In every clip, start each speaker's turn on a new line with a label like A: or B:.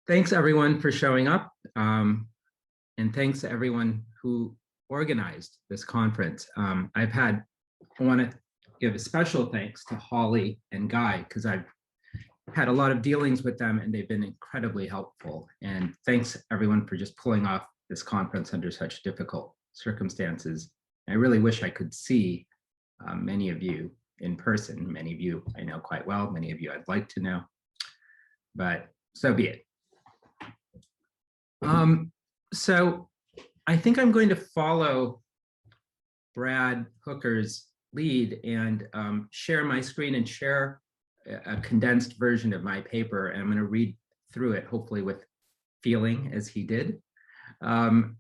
A: Thanks everyone for showing up. And thanks to everyone who organized this conference. I want to give a special thanks to Holly and Guy, because I've had a lot of dealings with them and they've been incredibly helpful. And thanks everyone for just pulling off this conference under such difficult circumstances. I really wish I could see many of you in person. Many of you I know quite well, many of you I'd like to know, but so be it. So I think I'm going to follow Brad Hooker's lead and share my screen and share a condensed version of my paper. And I'm going to read through it, hopefully with feeling as he did. And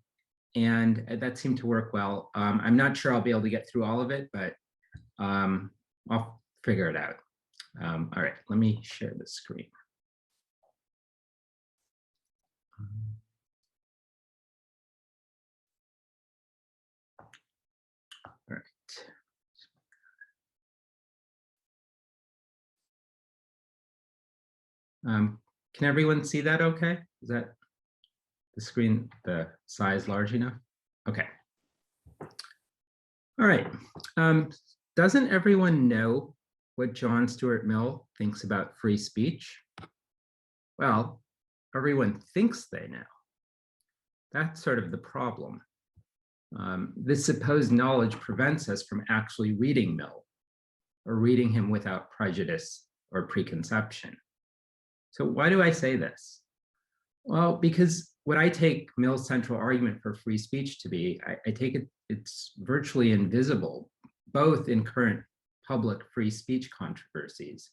A: that seemed to work well. I'm not sure I'll be able to get through all of it, but I'll figure it out. All right, let me share the screen. All right. Can everyone see that okay? Is that the screen, the size large enough? Okay. All right. Doesn't everyone know what John Stuart Mill thinks about free speech? Well, everyone thinks they know. That's sort of the problem. This supposed knowledge prevents us from actually reading Mill or reading him without prejudice or preconception. So why do I say this? Well, because what I take Mill's central argument for free speech to be, I take it's virtually invisible, both in current public free speech controversies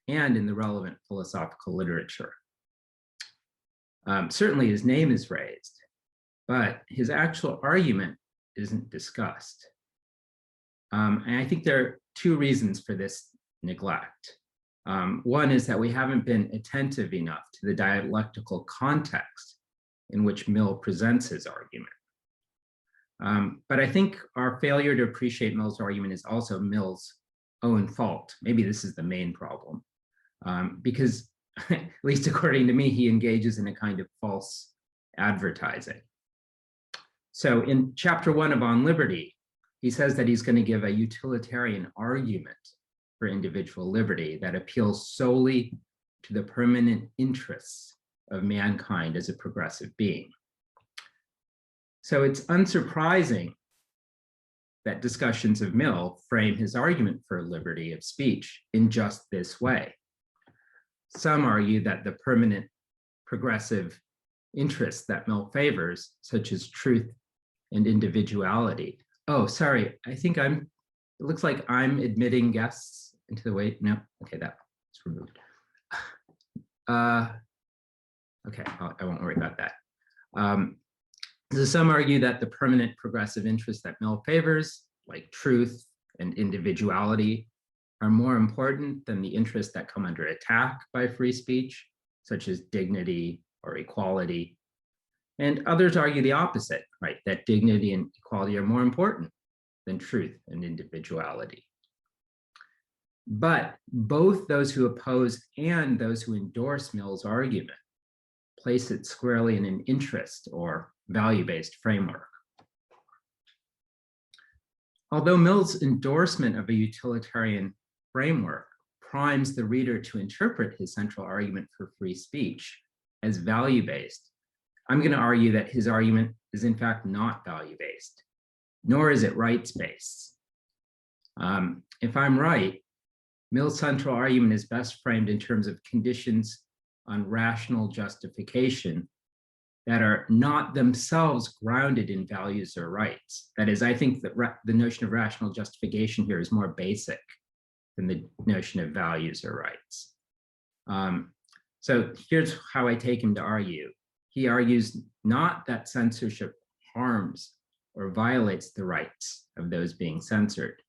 A: and in the relevant philosophical literature. Certainly his name is raised, but his actual argument isn't discussed. And I think there are two reasons for this neglect. One is that we haven't been attentive enough to the dialectical context in which Mill presents his argument. But I think our failure to appreciate Mill's argument is also Mill's own fault. Maybe this is the main problem, because at least according to me, he engages in a kind of false advertising. So in chapter 1 of On Liberty, he says that he's going to give a utilitarian argument for individual liberty that appeals solely to the permanent interests of mankind as a progressive being. So it's unsurprising that discussions of Mill frame his argument for liberty of speech in just this way. Some argue that the permanent progressive interests that Mill favors, such as truth and individuality. Oh, sorry, I think it looks like I'm admitting guests into the way. No, okay, that's removed. Okay, I won't worry about that. So some argue that the permanent progressive interests that Mill favors, like truth and individuality, are more important than the interests that come under attack by free speech, such as dignity or equality. And others argue the opposite, right? That dignity and equality are more important than truth and individuality. But both those who oppose and those who endorse Mill's argument place it squarely in an interest or value-based framework. Although Mill's endorsement of a utilitarian framework primes the reader to interpret his central argument for free speech as value-based, I'm going to argue that his argument is in fact not value-based, nor is it rights-based. If I'm right, Mill's central argument is best framed in terms of conditions on rational justification that are not themselves grounded in values or rights. That is, I think that the notion of rational justification here is more basic than the notion of values or rights. So here's how I take him to argue. He argues not that censorship harms or violates the rights of those being censored,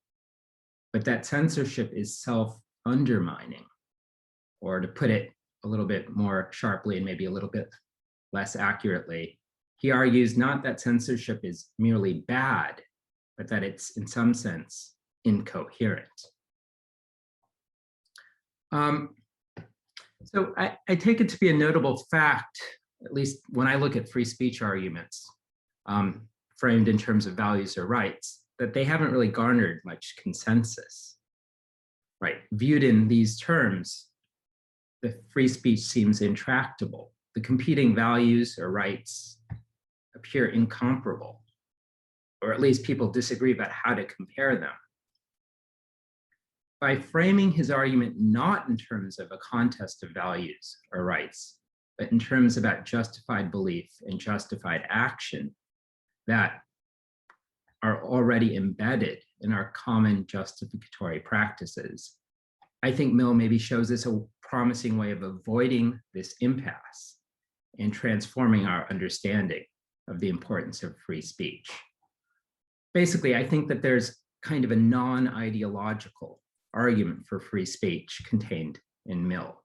A: but that censorship is self-undermining, or to put it a little bit more sharply and maybe a little bit less accurately, he argues not that censorship is merely bad, but that it's in some sense incoherent. So I take it to be a notable fact, at least when I look at free speech arguments framed in terms of values or rights, that they haven't really garnered much consensus, right? Viewed in these terms, the free speech seems intractable. The competing values or rights appear incomparable, or at least people disagree about how to compare them. By framing his argument not in terms of a contest of values or rights, but in terms about justified belief and justified action that are already embedded in our common justificatory practices, I think Mill maybe shows us a promising way of avoiding this impasse and transforming our understanding of the importance of free speech. Basically, I think that there's kind of a non-ideological argument for free speech contained in Mill,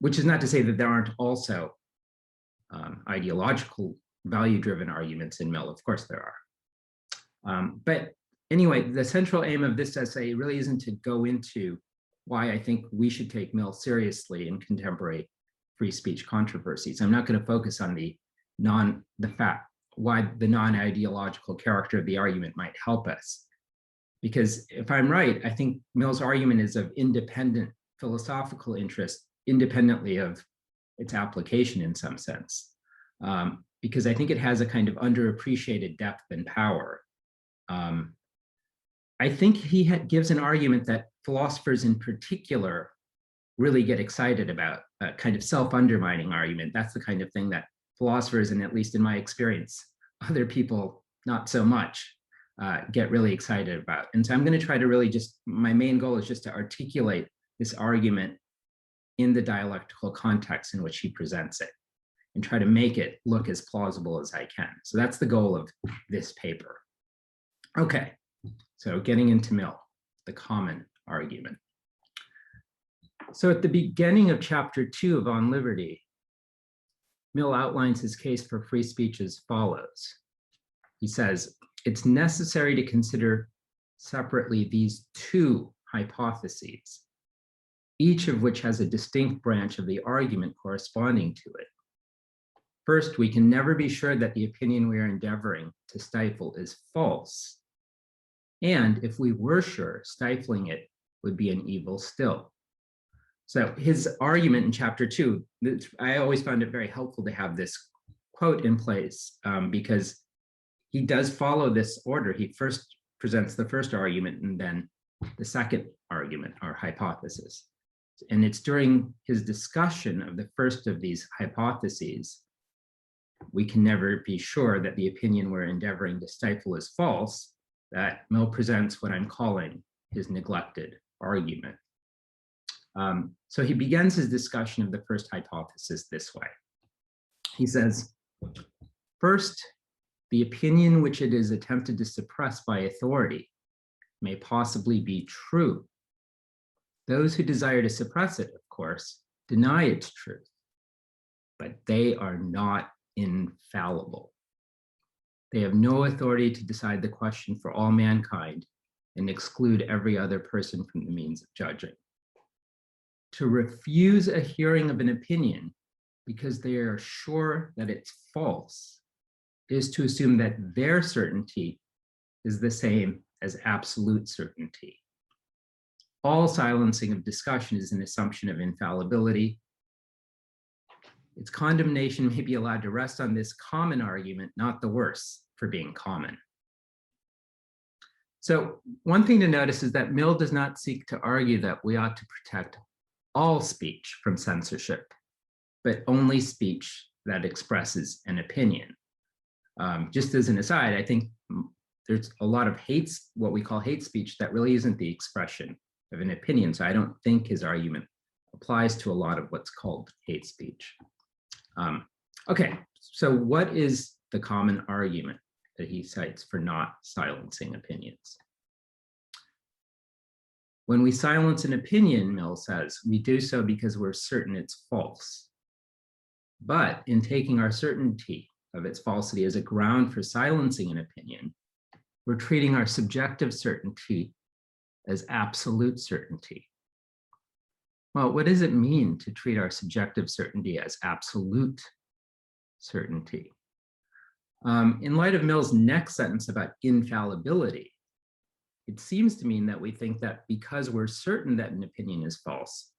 A: which is not to say that there aren't also ideological, value-driven arguments in Mill. Of course there are. But anyway, the central aim of this essay really isn't to go into why I think we should take Mill seriously in contemporary free speech controversies. I'm not going to focus on why the non-ideological character of the argument might help us. Because if I'm right, I think Mill's argument is of independent philosophical interest, independently of its application in some sense. Because I think it has a kind of underappreciated depth and power. I think he gives an argument that philosophers in particular really get excited about, a kind of self-undermining argument. That's the kind of thing that philosophers, and at least in my experience, other people not so much, get really excited about. And so I'm going to try to really my main goal is just to articulate this argument in the dialectical context in which he presents it and try to make it look as plausible as I can. So that's the goal of this paper. Okay, so getting into Mill, the common argument. So at the beginning of chapter 2 of On Liberty, Mill outlines his case for free speech as follows. He says, it's necessary to consider separately these two hypotheses, each of which has a distinct branch of the argument corresponding to it. First, we can never be sure that the opinion we are endeavoring to stifle is false. And if we were sure, stifling it would be an evil still. So his argument in chapter 2, I always found it very helpful to have this quote in place because he does follow this order. He first presents the first argument and then the second argument or hypothesis. And it's during his discussion of the first of these hypotheses, we can never be sure that the opinion we're endeavoring to stifle is false, that Mill presents what I'm calling his neglected argument. So he begins his discussion of the first hypothesis this way. He says, first, the opinion which it is attempted to suppress by authority may possibly be true. Those who desire to suppress it, of course, deny its truth, but they are not infallible. They have no authority to decide the question for all mankind and exclude every other person from the means of judging. To refuse a hearing of an opinion because they are sure that it's false is to assume that their certainty is the same as absolute certainty. All silencing of discussion is an assumption of infallibility. Its condemnation may be allowed to rest on this common argument, not the worse for being common. So one thing to notice is that Mill does not seek to argue that we ought to protect all speech from censorship, but only speech that expresses an opinion. Just as an aside, I think there's a lot of what we call hate speech that really isn't the expression of an opinion. So I don't think his argument applies to a lot of what's called hate speech. Okay, so what is the common argument that he cites for not silencing opinions? When we silence an opinion, Mill says, we do so because we're certain it's false. But in taking our certainty of its falsity as a ground for silencing an opinion, we're treating our subjective certainty as absolute certainty. Well, what does it mean to treat our subjective certainty as absolute certainty? In light of Mill's next sentence about infallibility, it seems to mean that we think that because we're certain that an opinion is false,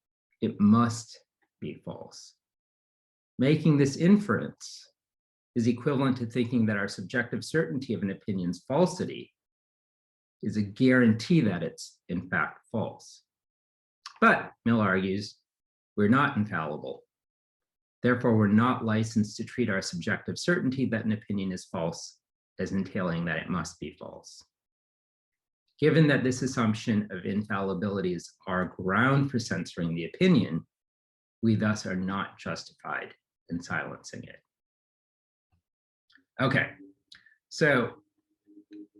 A: it must be false. Making this inference is equivalent to thinking that our subjective certainty of an opinion's falsity is a guarantee that it's in fact false. But, Mill argues, we're not infallible. Therefore, we're not licensed to treat our subjective certainty that an opinion is false as entailing that it must be false. Given that this assumption of infallibility is our ground for censoring the opinion, we thus are not justified in silencing it. Okay, so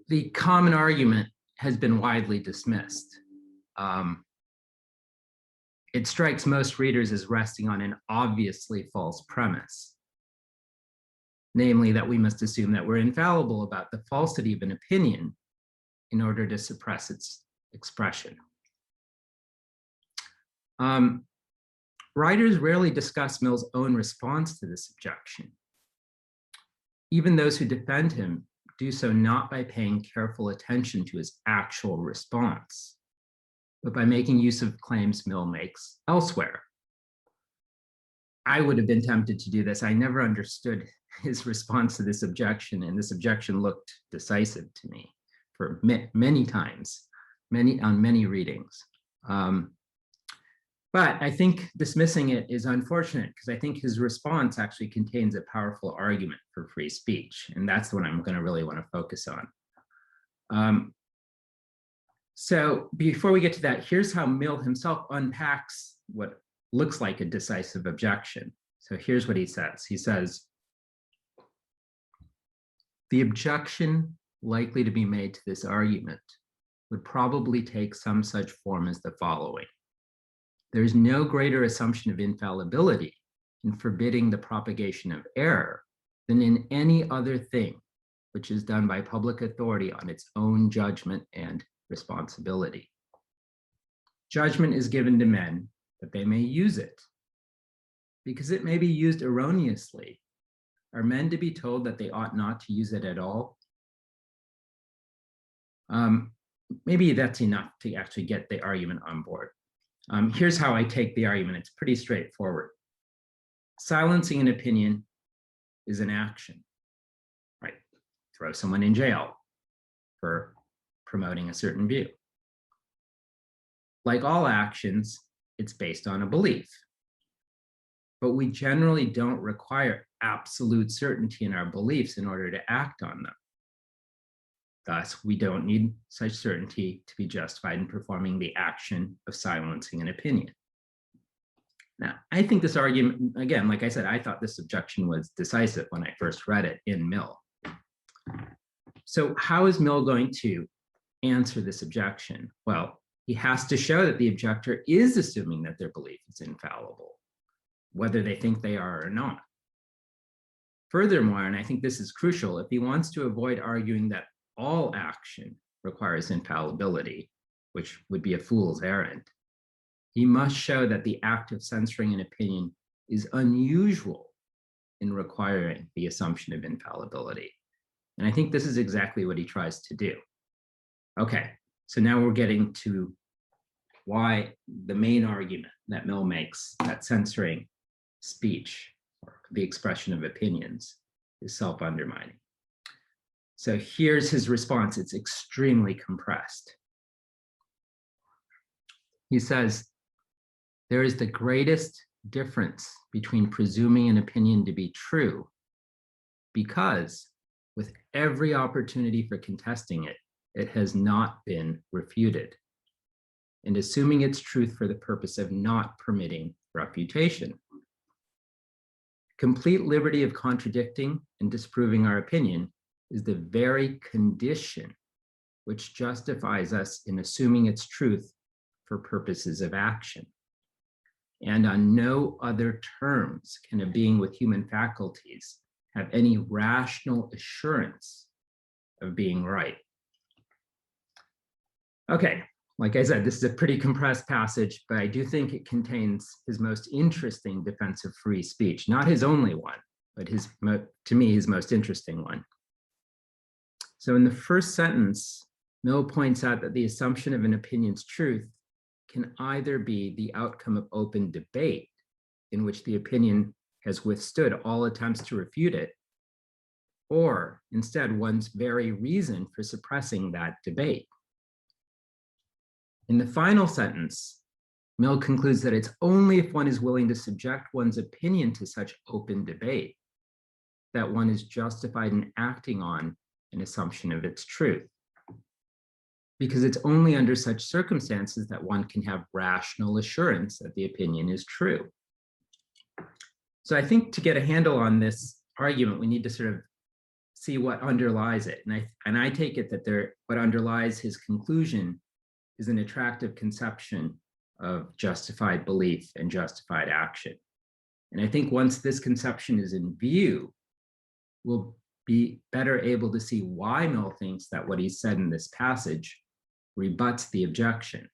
A: the common argument has been widely dismissed. It strikes most readers as resting on an obviously false premise, namely that we must assume that we're infallible about the falsity of an opinion in order to suppress its expression. Writers rarely discuss Mill's own response to this objection. Even those who defend him do so not by paying careful attention to his actual response, but by making use of claims Mill makes elsewhere. I would have been tempted to do this. I never understood his response to this objection, and this objection looked decisive to me for many times, on many readings. But I think dismissing it is unfortunate because I think his response actually contains a powerful argument for free speech, and that's the one I'm going to really want to focus on. So before we get to that, here's how Mill himself unpacks what looks like a decisive objection. So here's what he says. He says, the objection likely to be made to this argument would probably take some such form as the following. There is no greater assumption of infallibility in forbidding the propagation of error than in any other thing which is done by public authority on its own judgment and responsibility. Judgment is given to men that they may use it. Because it may be used erroneously, are men to be told that they ought not to use it at all? Maybe that's enough to actually get the argument on board. Here's how I take the argument. It's pretty straightforward. Silencing an opinion is an action, right? Throw someone in jail for promoting a certain view. Like all actions, it's based on a belief. But we generally don't require absolute certainty in our beliefs in order to act on them. Thus, we don't need such certainty to be justified in performing the action of silencing an opinion. Now, I think this argument, again, like I said, I thought this objection was decisive when I first read it in Mill. So how is Mill going to answer this objection? Well, he has to show that the objector is assuming that their belief is infallible, whether they think they are or not. Furthermore, and I think this is crucial, if he wants to avoid arguing that all action requires infallibility, which would be a fool's errand, he must show that the act of censoring an opinion is unusual in requiring the assumption of infallibility. And I think this is exactly what he tries to do. Okay, so now we're getting to why the main argument that Mill makes that censoring speech or the expression of opinions is self-undermining. So here's his response. It's extremely compressed. He says, there is the greatest difference between presuming an opinion to be true because with every opportunity for contesting it, it has not been refuted, and assuming its truth for the purpose of not permitting refutation. Complete liberty of contradicting and disproving our opinion is the very condition which justifies us in assuming its truth for purposes of action. And on no other terms can a being with human faculties have any rational assurance of being right. Okay, like I said, this is a pretty compressed passage, but I do think it contains his most interesting defense of free speech, not his only one, but to me, his most interesting one. So in the first sentence, Mill points out that the assumption of an opinion's truth can either be the outcome of open debate, in which the opinion has withstood all attempts to refute it, or instead one's very reason for suppressing that debate. In the final sentence, Mill concludes that it's only if one is willing to subject one's opinion to such open debate that one is justified in acting on an assumption of its truth. Because it's only under such circumstances that one can have rational assurance that the opinion is true. So I think to get a handle on this argument, we need to sort of see what underlies it. And I take it that what underlies his conclusion is an attractive conception of justified belief and justified action. And I think once this conception is in view, we'll be better able to see why Mill thinks that what he said in this passage rebuts the objection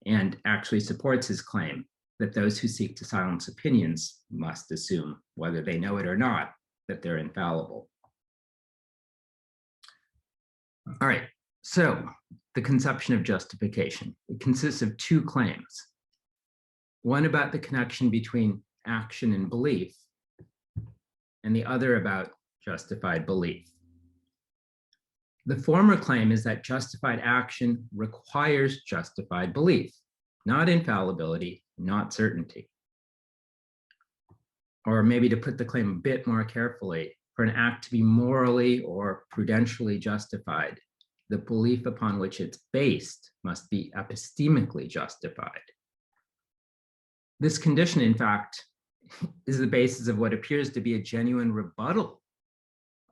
A: and actually supports his claim that those who seek to silence opinions must assume, whether they know it or not, that they're infallible. All right, so the conception of justification. It consists of two claims. One about the connection between action and belief, and the other about justified belief. The former claim is that justified action requires justified belief, not infallibility, not certainty. Or maybe to put the claim a bit more carefully, for an act to be morally or prudentially justified, the belief upon which it's based must be epistemically justified. This condition, in fact, is the basis of what appears to be a genuine rebuttal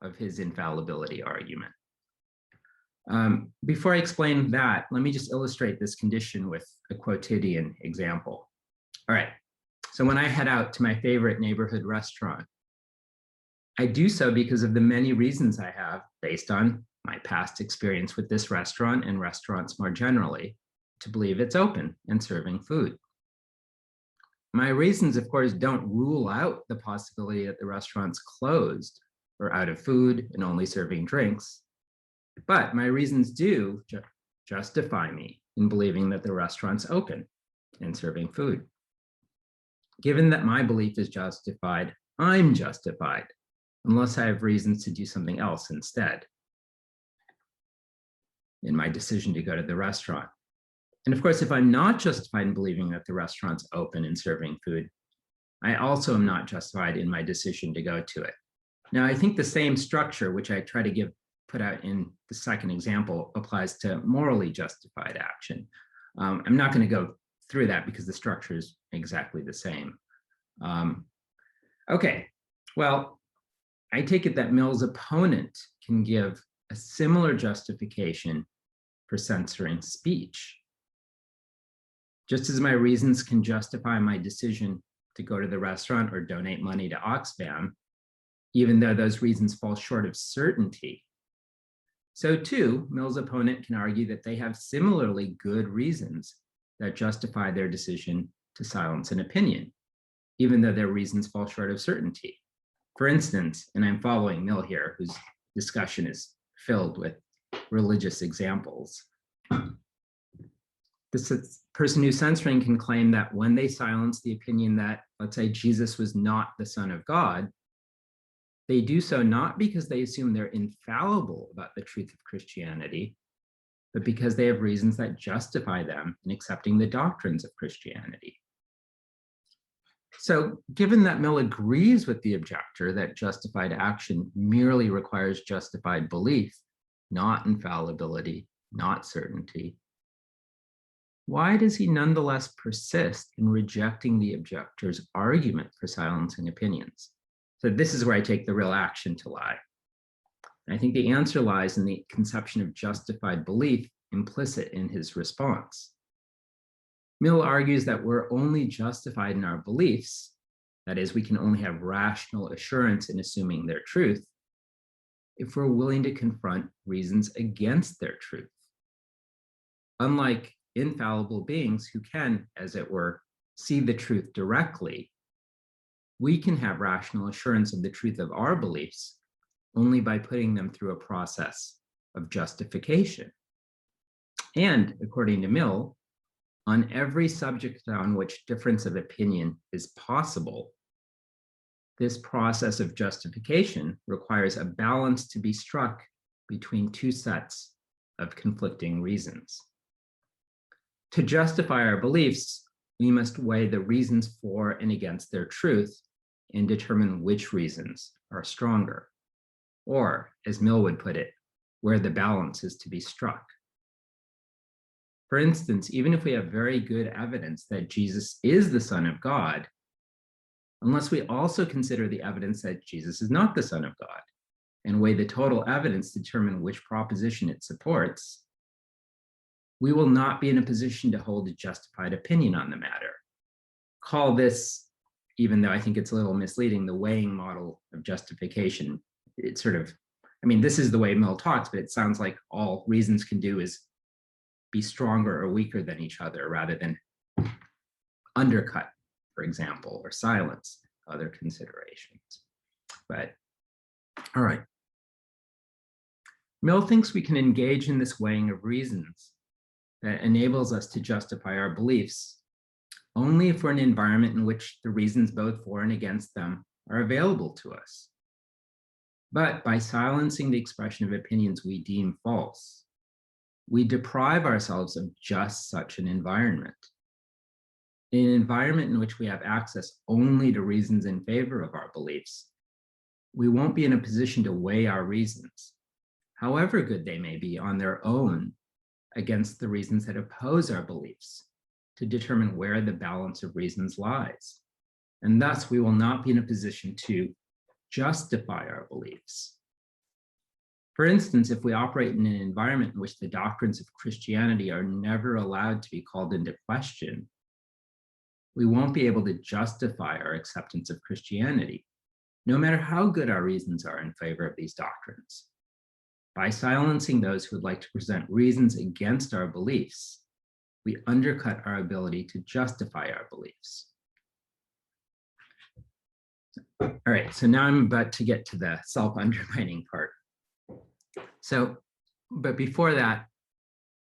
A: of his infallibility argument. Before I explain that, let me just illustrate this condition with a quotidian example. All right, so when I head out to my favorite neighborhood restaurant, I do so because of the many reasons I have based on my past experience with this restaurant and restaurants more generally to believe it's open and serving food. My reasons, of course, don't rule out the possibility that the restaurant's closed or out of food and only serving drinks. But my reasons do justify me in believing that the restaurant's open and serving food. Given that my belief is justified, I'm justified, unless I have reasons to do something else instead in my decision to go to the restaurant. And of course, if I'm not justified in believing that the restaurant's open and serving food, I also am not justified in my decision to go to it. Now, I think the same structure, which I try to put out in the second example, applies to morally justified action. I'm not going to go through that because the structure is exactly the same. Okay, well, I take it that Mill's opponent can give a similar justification for censoring speech. Just as my reasons can justify my decision to go to the restaurant or donate money to Oxfam, even though those reasons fall short of certainty, so too, Mill's opponent can argue that they have similarly good reasons that justify their decision to silence an opinion, even though their reasons fall short of certainty. For instance, and I'm following Mill here, whose discussion is filled with religious examples. This person who's censoring can claim that when they silence the opinion that, let's say, Jesus was not the Son of God, they do so not because they assume they're infallible about the truth of Christianity, but because they have reasons that justify them in accepting the doctrines of Christianity. So given that Mill agrees with the objector that justified action merely requires justified belief, not infallibility, not certainty, why does he nonetheless persist in rejecting the objector's argument for silencing opinions? So this is where I take the real action to lie. And I think the answer lies in the conception of justified belief implicit in his response. Mill argues that we're only justified in our beliefs, that is, we can only have rational assurance in assuming their truth, if we're willing to confront reasons against their truth. unlike infallible beings who can, as it were, see the truth directly, we can have rational assurance of the truth of our beliefs only by putting them through a process of justification. And according to Mill, on every subject on which difference of opinion is possible, this process of justification requires a balance to be struck between two sets of conflicting reasons. To justify our beliefs, we must weigh the reasons for and against their truth and determine which reasons are stronger, or, as Mill would put it, where the balance is to be struck. For instance, even if we have very good evidence that Jesus is the Son of God, unless we also consider the evidence that Jesus is not the Son of God and weigh the total evidence to determine which proposition it supports, we will not be in a position to hold a justified opinion on the matter. Call this, even though I think it's a little misleading, the weighing model of justification. It's sort of, I mean, this is the way Mill talks, but it sounds like all reasons can do is be stronger or weaker than each other rather than undercut, for example, or silence other considerations. But all right. Mill thinks we can engage in this weighing of reasons that enables us to justify our beliefs only if we're in an environment in which the reasons both for and against them are available to us. But by silencing the expression of opinions we deem false, we deprive ourselves of just such an environment. In an environment in which we have access only to reasons in favor of our beliefs, we won't be in a position to weigh our reasons, however good they may be on their own, against the reasons that oppose our beliefs, to determine where the balance of reasons lies. And thus, we will not be in a position to justify our beliefs. For instance, if we operate in an environment in which the doctrines of Christianity are never allowed to be called into question, we won't be able to justify our acceptance of Christianity, no matter how good our reasons are in favor of these doctrines. By silencing those who would like to present reasons against our beliefs, we undercut our ability to justify our beliefs. All right, so now I'm about to get to the self-undermining part. So, but before that,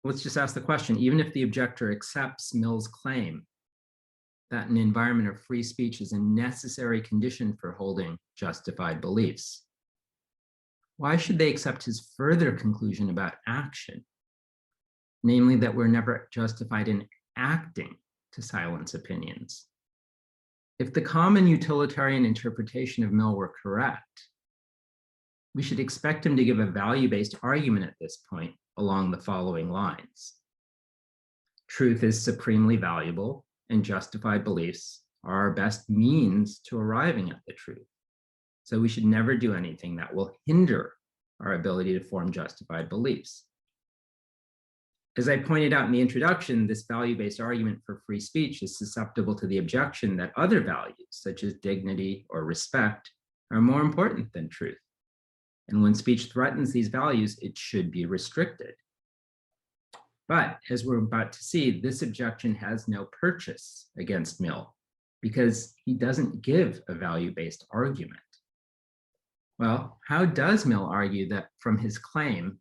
A: let's just ask the question, even if the objector accepts Mill's claim that an environment of free speech is a necessary condition for holding justified beliefs, why should they accept his further conclusion about action? Namely, that we're never justified in acting to silence opinions. If the common utilitarian interpretation of Mill were correct, we should expect him to give a value-based argument at this point along the following lines. Truth is supremely valuable, and justified beliefs are our best means to arriving at the truth. So we should never do anything that will hinder our ability to form justified beliefs. As I pointed out in the introduction, this value-based argument for free speech is susceptible to the objection that other values, such as dignity or respect, are more important than truth. And when speech threatens these values, it should be restricted. But as we're about to see, this objection has no purchase against Mill because he doesn't give a value-based argument. Well, how does Mill argue that from his claim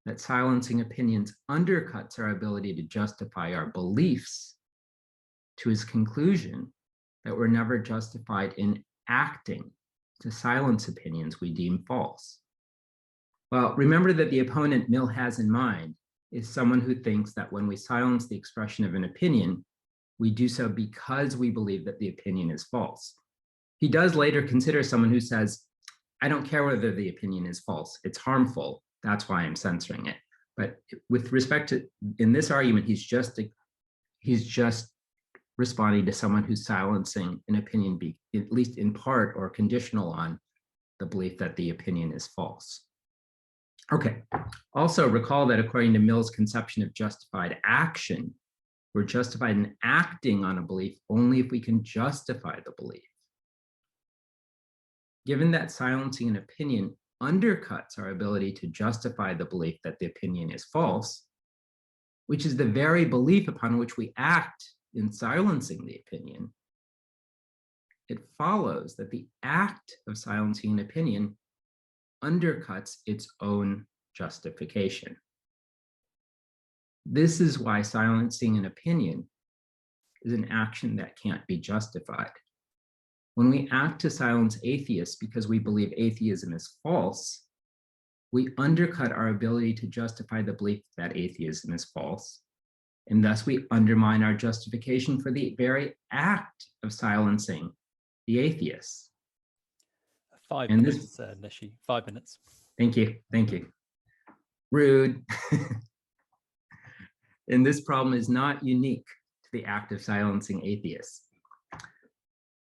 A: that silencing opinions undercuts our ability to justify our beliefs to his conclusion that we're never justified in acting to silence opinions we deem false? Well, remember that the opponent Mill has in mind is someone who thinks that when we silence the expression of an opinion, we do so because we believe that the opinion is false. He does later consider someone who says, I don't care whether the opinion is false, it's harmful, that's why I'm censoring it. But with respect to, in this argument, he's just responding to someone who's silencing an opinion, at least in part or conditional on the belief that the opinion is false. Okay, also recall that according to Mill's conception of justified action, we're justified in acting on a belief only if we can justify the belief. Given that silencing an opinion undercuts our ability to justify the belief that the opinion is false, which is the very belief upon which we act in silencing the opinion, it follows that the act of silencing an opinion undercuts its own justification. This is why silencing an opinion is an action that can't be justified. When we act to silence atheists because we believe atheism is false, we undercut our ability to justify the belief that atheism is false, and thus we undermine our justification for the very act of silencing the atheists.
B: 5 minutes, Nishi, 5 minutes.
A: Thank you, thank you. Rude. And this problem is not unique to the act of silencing atheists.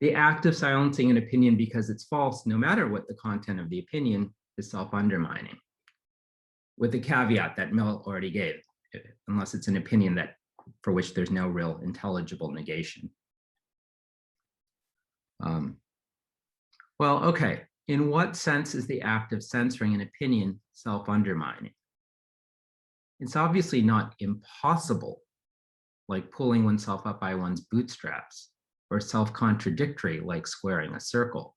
A: The act of silencing an opinion because it's false, no matter what the content of the opinion, is self-undermining, with the caveat that Mill already gave, unless it's an opinion that for which there's no real intelligible negation. Well, okay, in what sense is the act of censoring an opinion self-undermining? It's obviously not impossible, like pulling oneself up by one's bootstraps, or self-contradictory, like squaring a circle.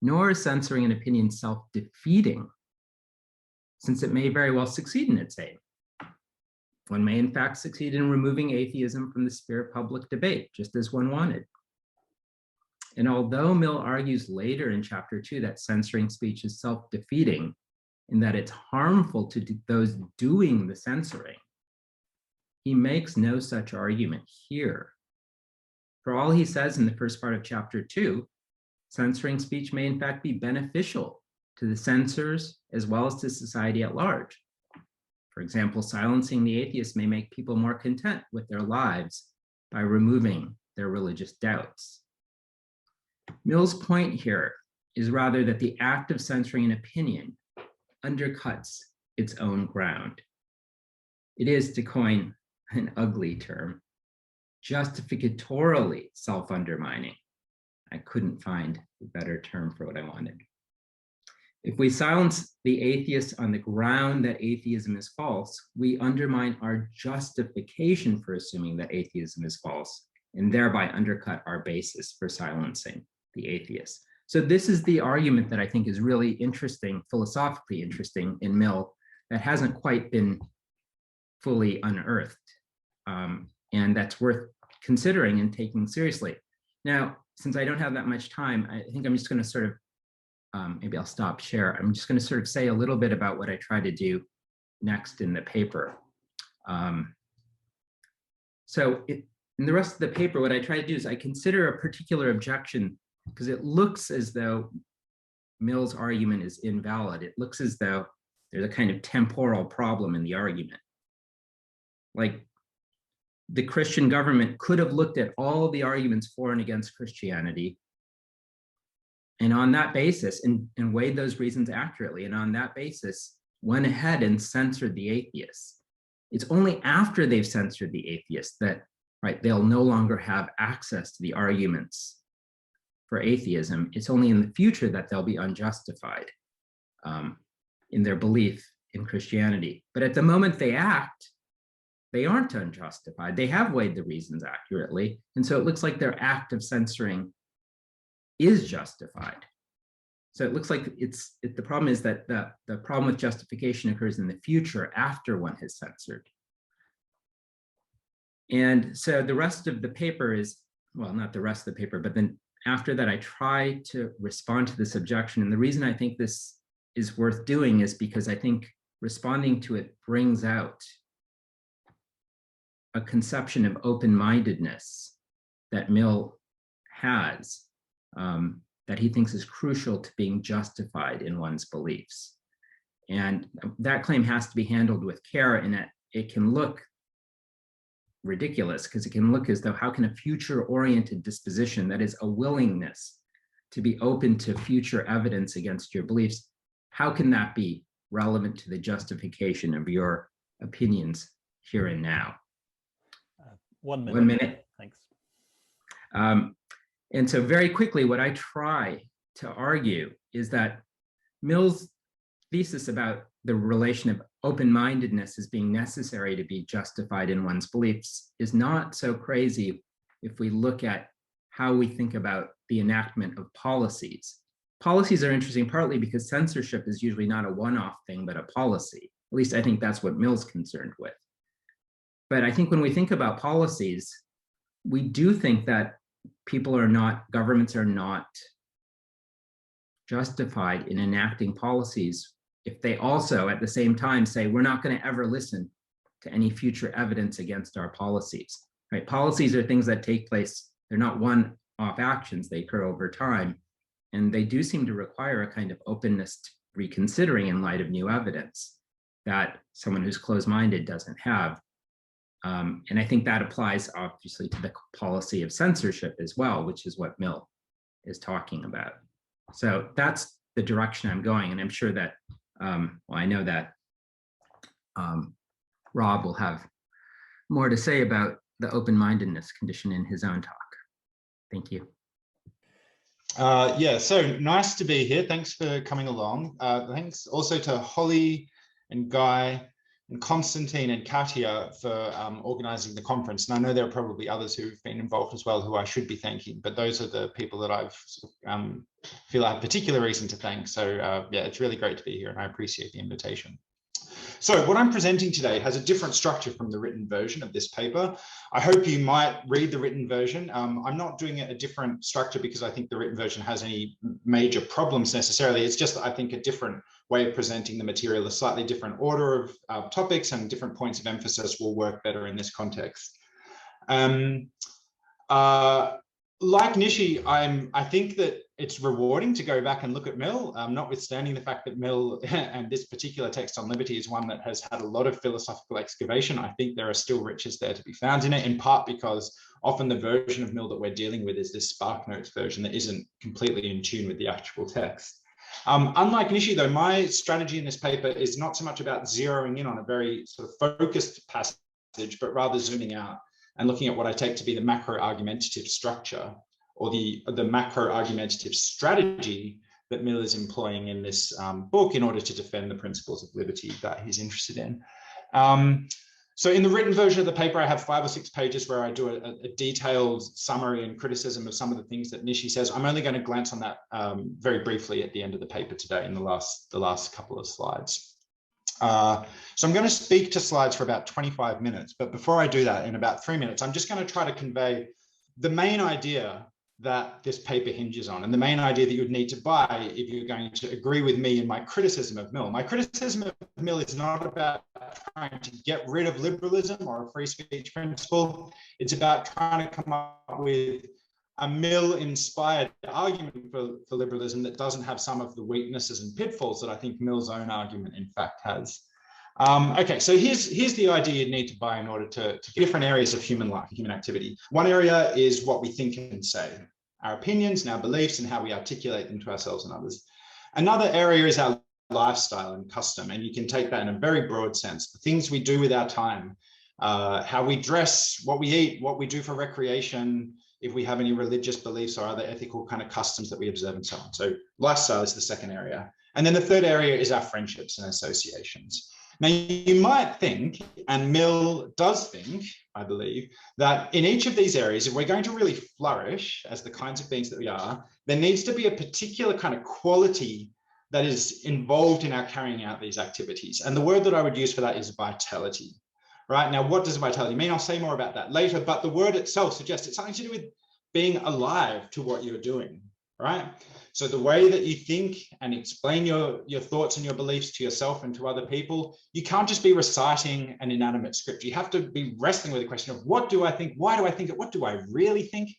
A: Nor is censoring an opinion self-defeating, since it may very well succeed in its aim. One may in fact succeed in removing atheism from the sphere of public debate, just as one wanted. And although Mill argues later in chapter 2 that censoring speech is self-defeating, in that it's harmful to those doing the censoring, he makes no such argument here. For all he says in the first part of chapter 2, censoring speech may in fact be beneficial to the censors as well as to society at large. For example, silencing the atheists may make people more content with their lives by removing their religious doubts. Mill's point here is rather that the act of censoring an opinion undercuts its own ground. It is, to coin an ugly term, justificatorily self-undermining. I couldn't find a better term for what I wanted. If we silence the atheists on the ground that atheism is false, we undermine our justification for assuming that atheism is false, and thereby undercut our basis for silencing the atheists. So this is the argument that I think is really interesting, philosophically interesting in Mill, that hasn't quite been fully unearthed. And that's worth considering and taking seriously. Now, since I don't have that much time, I think I'm just going to sort of, maybe I'll stop share. I'm just going to sort of say a little bit about what I try to do next in the paper. In the rest of the paper, what I try to do is I consider a particular objection, because it looks as though Mill's argument is invalid. It looks as though there's a kind of temporal problem in the argument. Like, the Christian government could have looked at all the arguments for and against Christianity, and on that basis, and weighed those reasons accurately, and on that basis, went ahead and censored the atheists. It's only after they've censored the atheists that, right, they'll no longer have access to the arguments for atheism. It's only in the future that they'll be unjustified in their belief in Christianity. But at the moment they act, they aren't unjustified. They have weighed the reasons accurately. And so it looks like their act of censoring is justified. So it looks like the problem is that the problem with justification occurs in the future after one has censored. And so the rest of the paper is, well, not the rest of the paper, but then after that, I try to respond to this objection. And the reason I think this is worth doing is because I think responding to it brings out a conception of open-mindedness that Mill has, that he thinks is crucial to being justified in one's beliefs. And that claim has to be handled with care, in that it can look ridiculous, because it can look as though, how can a future-oriented disposition, that is a willingness to be open to future evidence against your beliefs, how can that be relevant to the justification of your opinions here and now?
B: 1 minute.
A: 1 minute.
B: Thanks.
A: And so very quickly, what I try to argue is that Mill's thesis about the relation of open-mindedness as being necessary to be justified in one's beliefs is not so crazy if we look at how we think about the enactment of policies. Policies are interesting partly because censorship is usually not a one-off thing, but a policy. At least I think that's what Mill's concerned with. But I think when we think about policies, we do think that governments are not justified in enacting policies if they also at the same time say, we're not going to ever listen to any future evidence against our policies, right? Policies are things that take place. They're not one-off actions, they occur over time. And they do seem to require a kind of openness to reconsidering in light of new evidence that someone who's closed-minded doesn't have. And I think that applies obviously to the policy of censorship as well, which is what Mill is talking about. So that's the direction I'm going. And I'm sure that, well, I know that Rob will have more to say about the open-mindedness condition in his own talk. Thank you.
C: Yeah, so nice to be here. Thanks for coming along. Thanks also to Holly and Guy and Constantine and Katia for organizing the conference. And I know there are probably others who've been involved as well who I should be thanking, but those are the people that I've feel I have particular reason to thank. So yeah, it's really great to be here and I appreciate the invitation. So what I'm presenting today has a different structure from the written version of this paper. I hope you might read the written version. I'm not doing a different structure because I think the written version has any major problems necessarily. It's just, I think, a different way of presenting the material, a slightly different order of topics and different points of emphasis will work better in this context. Like Nishi, I think that it's rewarding to go back and look at Mill, notwithstanding the fact that Mill and this particular text on liberty is one that has had a lot of philosophical excavation. I think there are still riches there to be found in it, in part because often the version of Mill that we're dealing with is this SparkNotes version that isn't completely in tune with the actual text. Unlike Nishi, though, my strategy in this paper is not so much about zeroing in on a very sort of focused passage, but rather zooming out and looking at what I take to be the macro-argumentative structure or the macro-argumentative strategy that Mill is employing in this book in order to defend the principles of liberty that he's interested in. So in the written version of the paper, I have 5 or 6 pages where I do a detailed summary and criticism of some of the things that Nishi says. I'm only going to glance on that very briefly at the end of the paper today in the last couple of slides. So I'm going to speak to slides for about 25 minutes, but before I do that, in about 3 minutes, I'm just going to try to convey the main idea that this paper hinges on, and the main idea that you would need to buy if you're going to agree with me in my criticism of Mill. My criticism of Mill is not about trying to get rid of liberalism or a free speech principle. It's about trying to come up with a Mill-inspired argument for liberalism that doesn't have some of the weaknesses and pitfalls that I think Mill's own argument, in fact, has. Okay, so here's the idea you need to buy in order to different areas of human life, human activity. One area is what we think and say, our opinions and our beliefs and how we articulate them to ourselves and others. Another area is our lifestyle and custom, and you can take that in a very broad sense. The things we do with our time, how we dress, what we eat, what we do for recreation, if we have any religious beliefs or other ethical kind of customs that we observe and so on. So lifestyle is the second area. And then the third area is our friendships and associations. Now, you might think, and Mill does think, I believe, that in each of these areas, if we're going to really flourish as the kinds of beings that we are, there needs to be a particular kind of quality that is involved in our carrying out these activities. And the word that I would use for that is vitality. Right now, what does vitality mean? I'll say more about that later, but the word itself suggests it's something to do with being alive to what you're doing, right? So the way that you think and explain your thoughts and your beliefs to yourself and to other people, you can't just be reciting an inanimate script. You have to be wrestling with the question of what do I think? Why do I think it? What do I really think?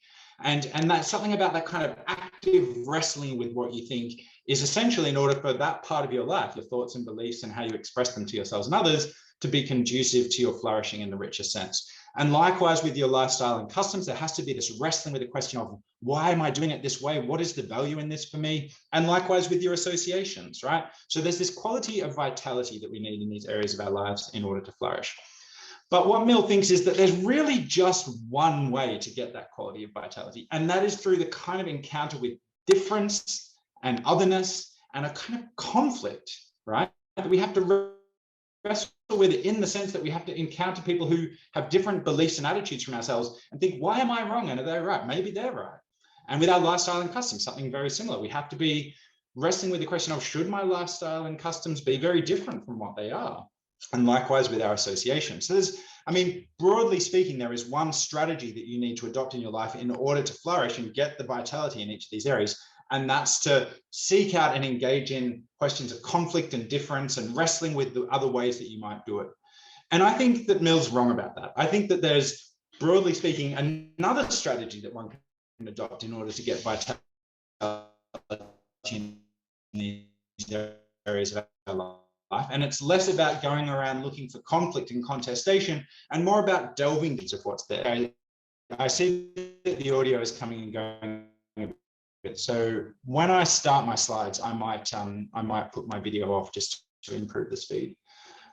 C: And that's something about that kind of active wrestling with what you think is essential in order for that part of your life, your thoughts and beliefs and how you express them to yourselves and others, to be conducive to your flourishing in the richer sense. And likewise with your lifestyle and customs, there has to be this wrestling with the question of why am I doing it this way? What is the value in this for me? And likewise with your associations, right? So there's this quality of vitality that we need in these areas of our lives in order to flourish. But what Mill thinks is that there's really just one way to get that quality of vitality, and that is through the kind of encounter with difference and otherness and a kind of conflict, right? that we have to wrestle with it, in the sense that we have to encounter people who have different beliefs and attitudes from ourselves and think, why am I wrong? And are they right? Maybe they're right. And with our lifestyle and customs, something very similar. We have to be wrestling with the question of, should my lifestyle and customs be very different from what they are? And likewise with our association. So there's, I mean, broadly speaking, there is one strategy that you need to adopt in your life in order to flourish and get the vitality in each of these areas. And that's to seek out and engage in questions of conflict and difference and wrestling with the other ways that you might do it. And I think that Mill's wrong about that. I think that there's, broadly speaking, another strategy that one can adopt in order to get vitality in these areas of our life. And it's less about going around looking for conflict and contestation and more about delving into what's there. I see that the audio is coming and going a bit. So when I start my slides, I might put my video off just to improve the speed.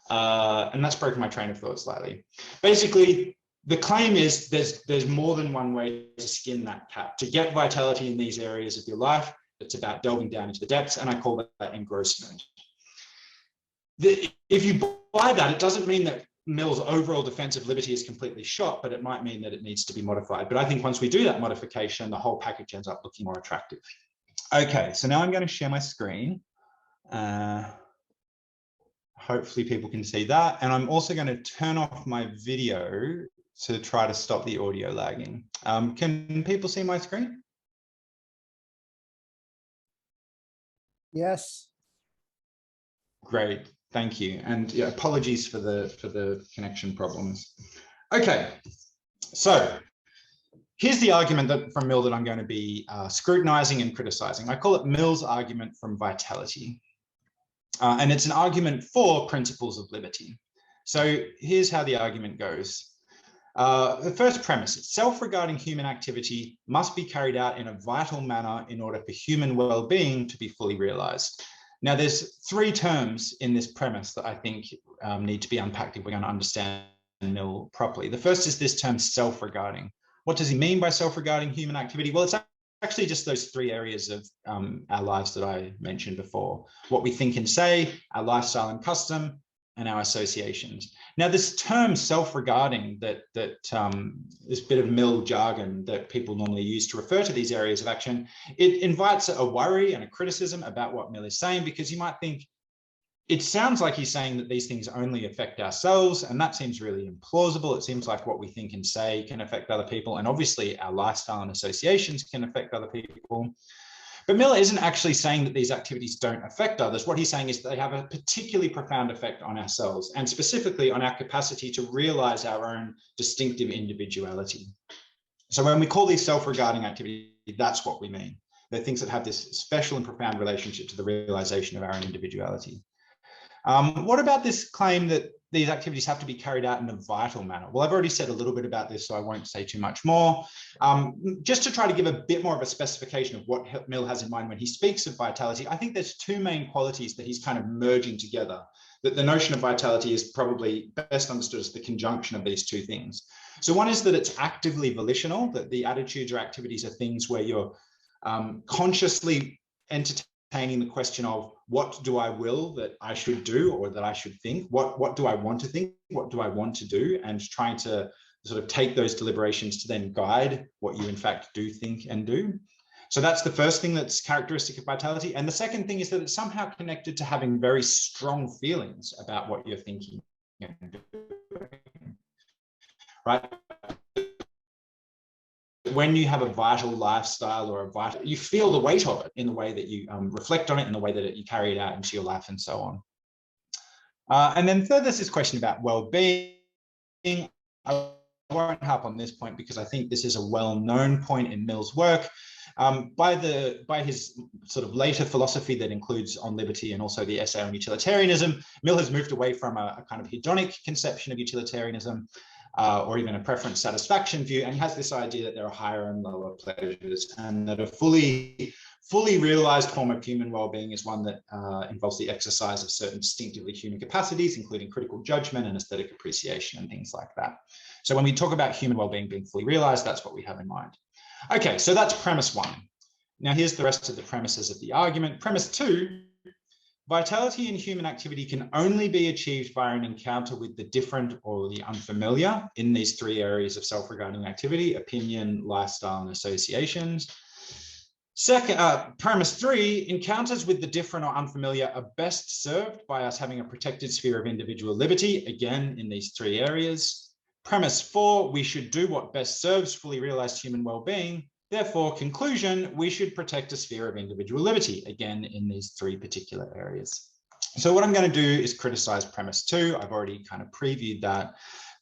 C: And that's broken my train of thought slightly. Basically, the claim is there's more than one way to skin that cat. To get vitality in these areas of your life, it's about delving down into the depths, and I call that engrossment. If you buy that, it doesn't mean that Mill's overall defense of liberty is completely shot, but it might mean that it needs to be modified. But I think once we do that modification, the whole package ends up looking more attractive. Okay, so now I'm going to share my screen. Hopefully people can see that. And I'm also going to turn off my video to try to stop the audio lagging. Can people see my screen?
D: Yes.
C: Great, thank you. And yeah, apologies for the connection problems. Okay, so here's the argument from Mill that I'm going to be scrutinizing and criticizing. I call it Mill's argument from vitality. And it's an argument for principles of liberty. So here's how the argument goes. The first premise, self-regarding human activity must be carried out in a vital manner in order for human well-being to be fully realized. Now, there's three terms in this premise that I think need to be unpacked if we're going to understand Mill properly. The first is this term self-regarding. What does he mean by self-regarding human activity? Well, it's actually just those three areas of our lives that I mentioned before. What we think and say, our lifestyle and custom, and our associations. Now, this term self-regarding, this bit of Mill jargon that people normally use to refer to these areas of action, it invites a worry and a criticism about what Mill is saying, because you might think, it sounds like he's saying that these things only affect ourselves, and that seems really implausible. It seems like what we think and say can affect other people, and obviously our lifestyle and associations can affect other people. But Mill isn't actually saying that these activities don't affect others. What he's saying is that they have a particularly profound effect on ourselves, and specifically on our capacity to realize our own distinctive individuality. So when we call these self-regarding activities, that's what we mean. They're things that have this special and profound relationship to the realization of our own individuality. What about this claim that these activities have to be carried out in a vital manner? Well, I've already said a little bit about this, so I won't say too much more. Just to try to give a bit more of a specification of what Mill has in mind when he speaks of vitality, I think there's two main qualities that he's kind of merging together. That the notion of vitality is probably best understood as the conjunction of these two things. So one is that it's actively volitional, that the attitudes or activities are things where you're consciously entertaining the question of, what do I will that I should do or that I should think? What do I want to think? What do I want to do? And trying to sort of take those deliberations to then guide what you in fact do think and do. So that's the first thing that's characteristic of vitality. And the second thing is that it's somehow connected to having very strong feelings about what you're thinking and doing, right? When you have a vital lifestyle or you feel the weight of it in the way that you reflect on it, in the way that you carry it out into your life and so on. And then third, there's this question about well-being. I won't harp on this point because I think this is a well-known point in Mill's work. By his sort of later philosophy that includes On Liberty and also the essay on utilitarianism, Mill has moved away from a kind of hedonic conception of utilitarianism, or even a preference satisfaction view, and he has this idea that there are higher and lower pleasures, and that a fully realized form of human well-being is one that involves the exercise of certain distinctively human capacities, including critical judgment and aesthetic appreciation and things like that. So when we talk about human well-being being fully realized, that's what we have in mind. Okay, so that's premise one. Now here's the rest of the premises of the argument. Premise two Vitality in human activity can only be achieved by an encounter with the different or the unfamiliar in these three areas of self-regarding activity: opinion, lifestyle, and associations. Second, premise 3, encounters with the different or unfamiliar are best served by us having a protected sphere of individual liberty, again, in these three areas. Premise 4, we should do what best serves fully realized human well-being. Therefore, conclusion, we should protect a sphere of individual liberty, again, in these three particular areas. So what I'm going to do is criticize premise 2. I've already kind of previewed that.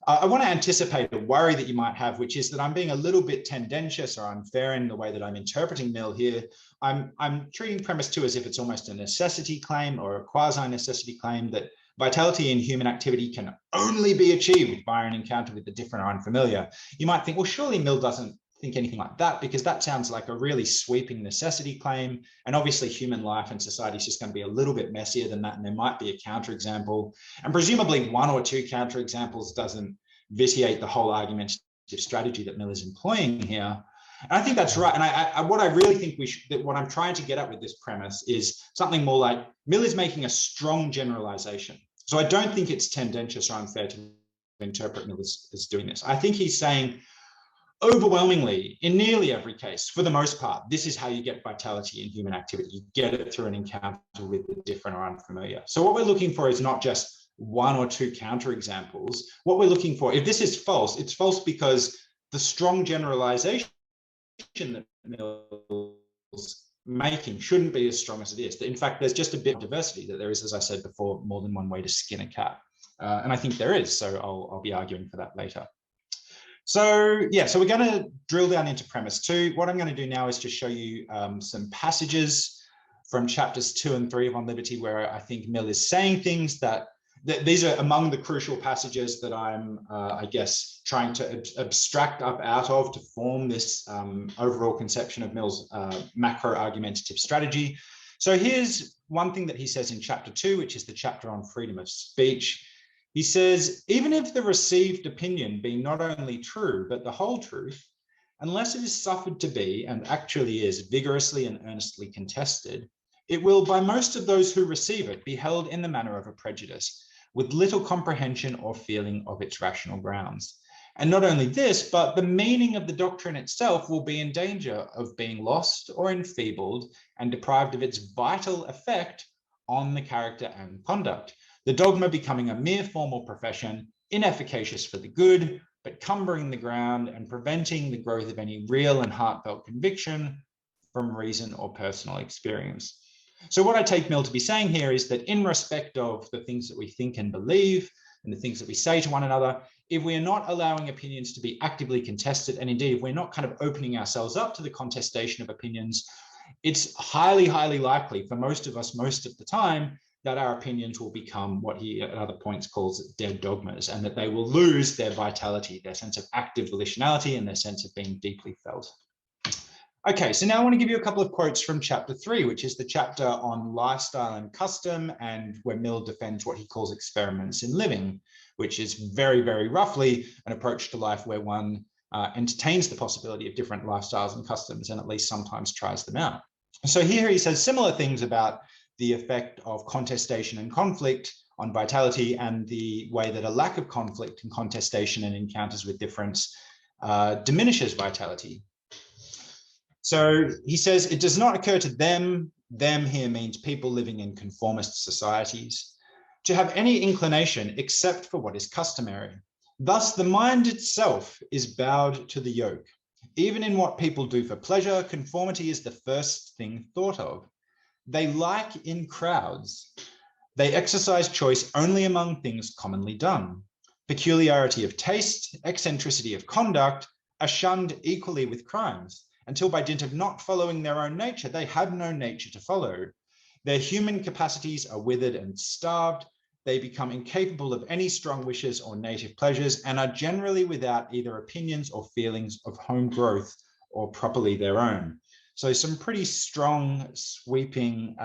C: I want to anticipate a worry that you might have, which is that I'm being a little bit tendentious or unfair in the way that I'm interpreting Mill here. I'm treating premise 2 as if it's almost a necessity claim or a quasi-necessity claim that vitality in human activity can only be achieved by an encounter with the different or unfamiliar. You might think, well, surely Mill doesn't think anything like that, because that sounds like a really sweeping necessity claim. And obviously human life and society is just going to be a little bit messier than that. And there might be a counterexample, and presumably one or two counterexamples doesn't vitiate the whole argumentative strategy that Mill is employing here. And I think that's right. And what I really think what I'm trying to get at with this premise is something more like Mill is making a strong generalization. So I don't think it's tendentious or unfair to interpret Mill as doing this. I think he's saying, overwhelmingly, in nearly every case, for the most part, this is how you get vitality in human activity. You get it through an encounter with the different or unfamiliar. So what we're looking for is not just one or two counterexamples. What we're looking for, if this is false, it's false because the strong generalization that Mill's making shouldn't be as strong as it is. In fact, there's just a bit of diversity that there is, as I said before, more than one way to skin a cat. And I think there is, so I'll be arguing for that later. So yeah, so we're going to drill down into premise 2. What I'm going to do now is just show you some passages from chapters 2 and 3 of On Liberty, where I think Mill is saying things that these are among the crucial passages that I'm, I guess, trying to abstract up out of to form this overall conception of Mill's macro argumentative strategy. So here's one thing that he says in chapter 2, which is the chapter on freedom of speech. He says, even if the received opinion be not only true, but the whole truth, unless it is suffered to be, and actually is, vigorously and earnestly contested, it will by most of those who receive it be held in the manner of a prejudice, with little comprehension or feeling of its rational grounds. And not only this, but the meaning of the doctrine itself will be in danger of being lost or enfeebled and deprived of its vital effect on the character and conduct. The dogma becoming a mere formal profession, inefficacious for the good, but cumbering the ground and preventing the growth of any real and heartfelt conviction from reason or personal experience. So what I take Mill to be saying here is that in respect of the things that we think and believe and the things that we say to one another, if we are not allowing opinions to be actively contested, and indeed if we're not kind of opening ourselves up to the contestation of opinions, it's highly, highly likely for most of us most of the time that our opinions will become what he at other points calls dead dogmas, and that they will lose their vitality, their sense of active volitionality, and their sense of being deeply felt. Okay, so now I want to give you a couple of quotes from chapter 3, which is the chapter on lifestyle and custom, and where Mill defends what he calls experiments in living, which is very, very roughly an approach to life where one entertains the possibility of different lifestyles and customs and at least sometimes tries them out. So here he says similar things about the effect of contestation and conflict on vitality, and the way that a lack of conflict and contestation and encounters with difference diminishes vitality. So he says, it does not occur to them here means people living in conformist societies, to have any inclination except for what is customary. Thus the mind itself is bowed to the yoke. Even in what people do for pleasure, conformity is the first thing thought of. They like in crowds. They exercise choice only among things commonly done. Peculiarity of taste, eccentricity of conduct are shunned equally with crimes, until by dint of not following their own nature, they have no nature to follow. Their human capacities are withered and starved. They become incapable of any strong wishes or native pleasures, and are generally without either opinions or feelings of home growth or properly their own. So some pretty strong, sweeping,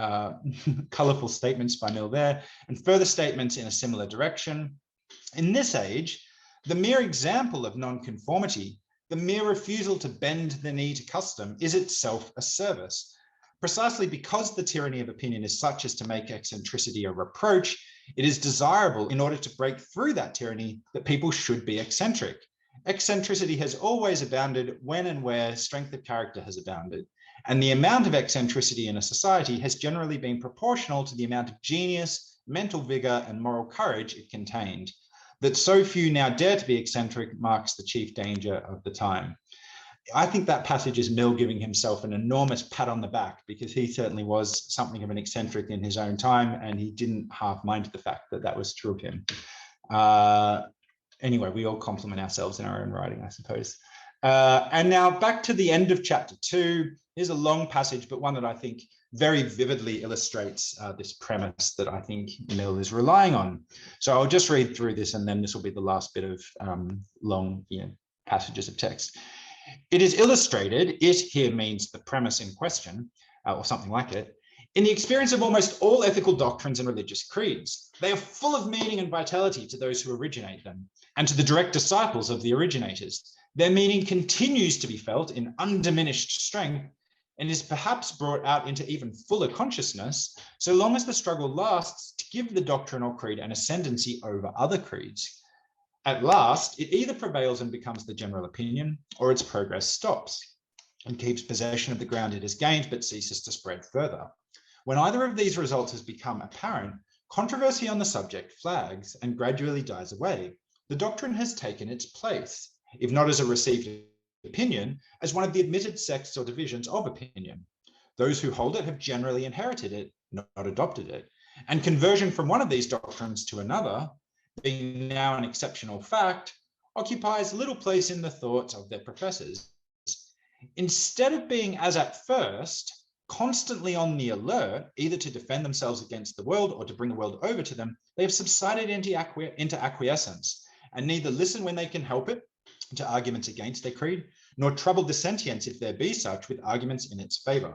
C: colorful statements by Mill there, and further statements in a similar direction. In this age, the mere example of nonconformity, the mere refusal to bend the knee to custom, is itself a service. Precisely because the tyranny of opinion is such as to make eccentricity a reproach, it is desirable in order to break through that tyranny that people should be eccentric. Eccentricity has always abounded when and where strength of character has abounded. And the amount of eccentricity in a society has generally been proportional to the amount of genius, mental vigor, and moral courage it contained. That so few now dare to be eccentric marks the chief danger of the time. I think that passage is Mill giving himself an enormous pat on the back, because he certainly was something of an eccentric in his own time, and he didn't half mind the fact that that was true of him. Anyway, we all compliment ourselves in our own writing, I suppose. And now back to the end of chapter 2. Here's a long passage, but one that I think very vividly illustrates this premise that I think Mill is relying on. So I'll just read through this, and then this will be the last bit of long passages of text. It is illustrated, it here means the premise in question, or something like it, in the experience of almost all ethical doctrines and religious creeds. They are full of meaning and vitality to those who originate them, and to the direct disciples of the originators. Their meaning continues to be felt in undiminished strength, and is perhaps brought out into even fuller consciousness, so long as the struggle lasts to give the doctrine or creed an ascendancy over other creeds. At last, it either prevails and becomes the general opinion, or its progress stops and keeps possession of the ground it has gained, but ceases to spread further. When either of these results has become apparent, controversy on the subject flags and gradually dies away. The doctrine has taken its place, if not as a received opinion, as one of the admitted sects or divisions of opinion. Those who hold it have generally inherited it, not adopted it, and conversion from one of these doctrines to another, being now an exceptional fact, occupies little place in the thoughts of their professors. Instead of being, as at first, constantly on the alert, either to defend themselves against the world or to bring the world over to them, they have subsided into acquiescence, and neither listen when they can help it to arguments against their creed, nor trouble dissentients, if there be such, with arguments in its favor.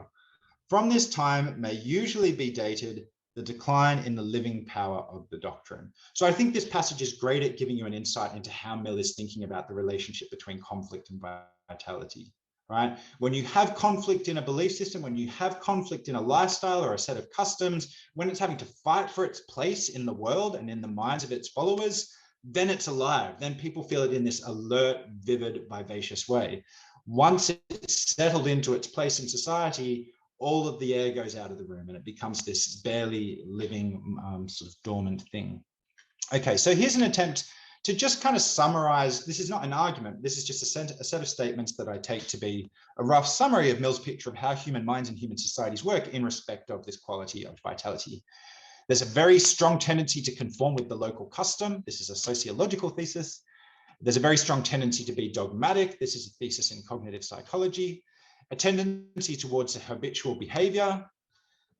C: From this time may usually be dated the decline in the living power of the doctrine. So I think this passage is great at giving you an insight into how Mill is thinking about the relationship between conflict and vitality, right? When you have conflict in a belief system, when you have conflict in a lifestyle or a set of customs, when it's having to fight for its place in the world and in the minds of its followers, then it's alive. Then people feel it in this alert, vivid, vivacious way. Once it's settled into its place in society, all of the air goes out of the room and it becomes this barely living sort of dormant thing. Okay, so here's an attempt to just kind of summarize. This is not an argument. This is just a set of statements that I take to be a rough summary of Mill's picture of how human minds and human societies work in respect of this quality of vitality. There's a very strong tendency to conform with the local custom. This is a sociological thesis. There's a very strong tendency to be dogmatic. This is a thesis in cognitive psychology. A tendency towards a habitual behavior.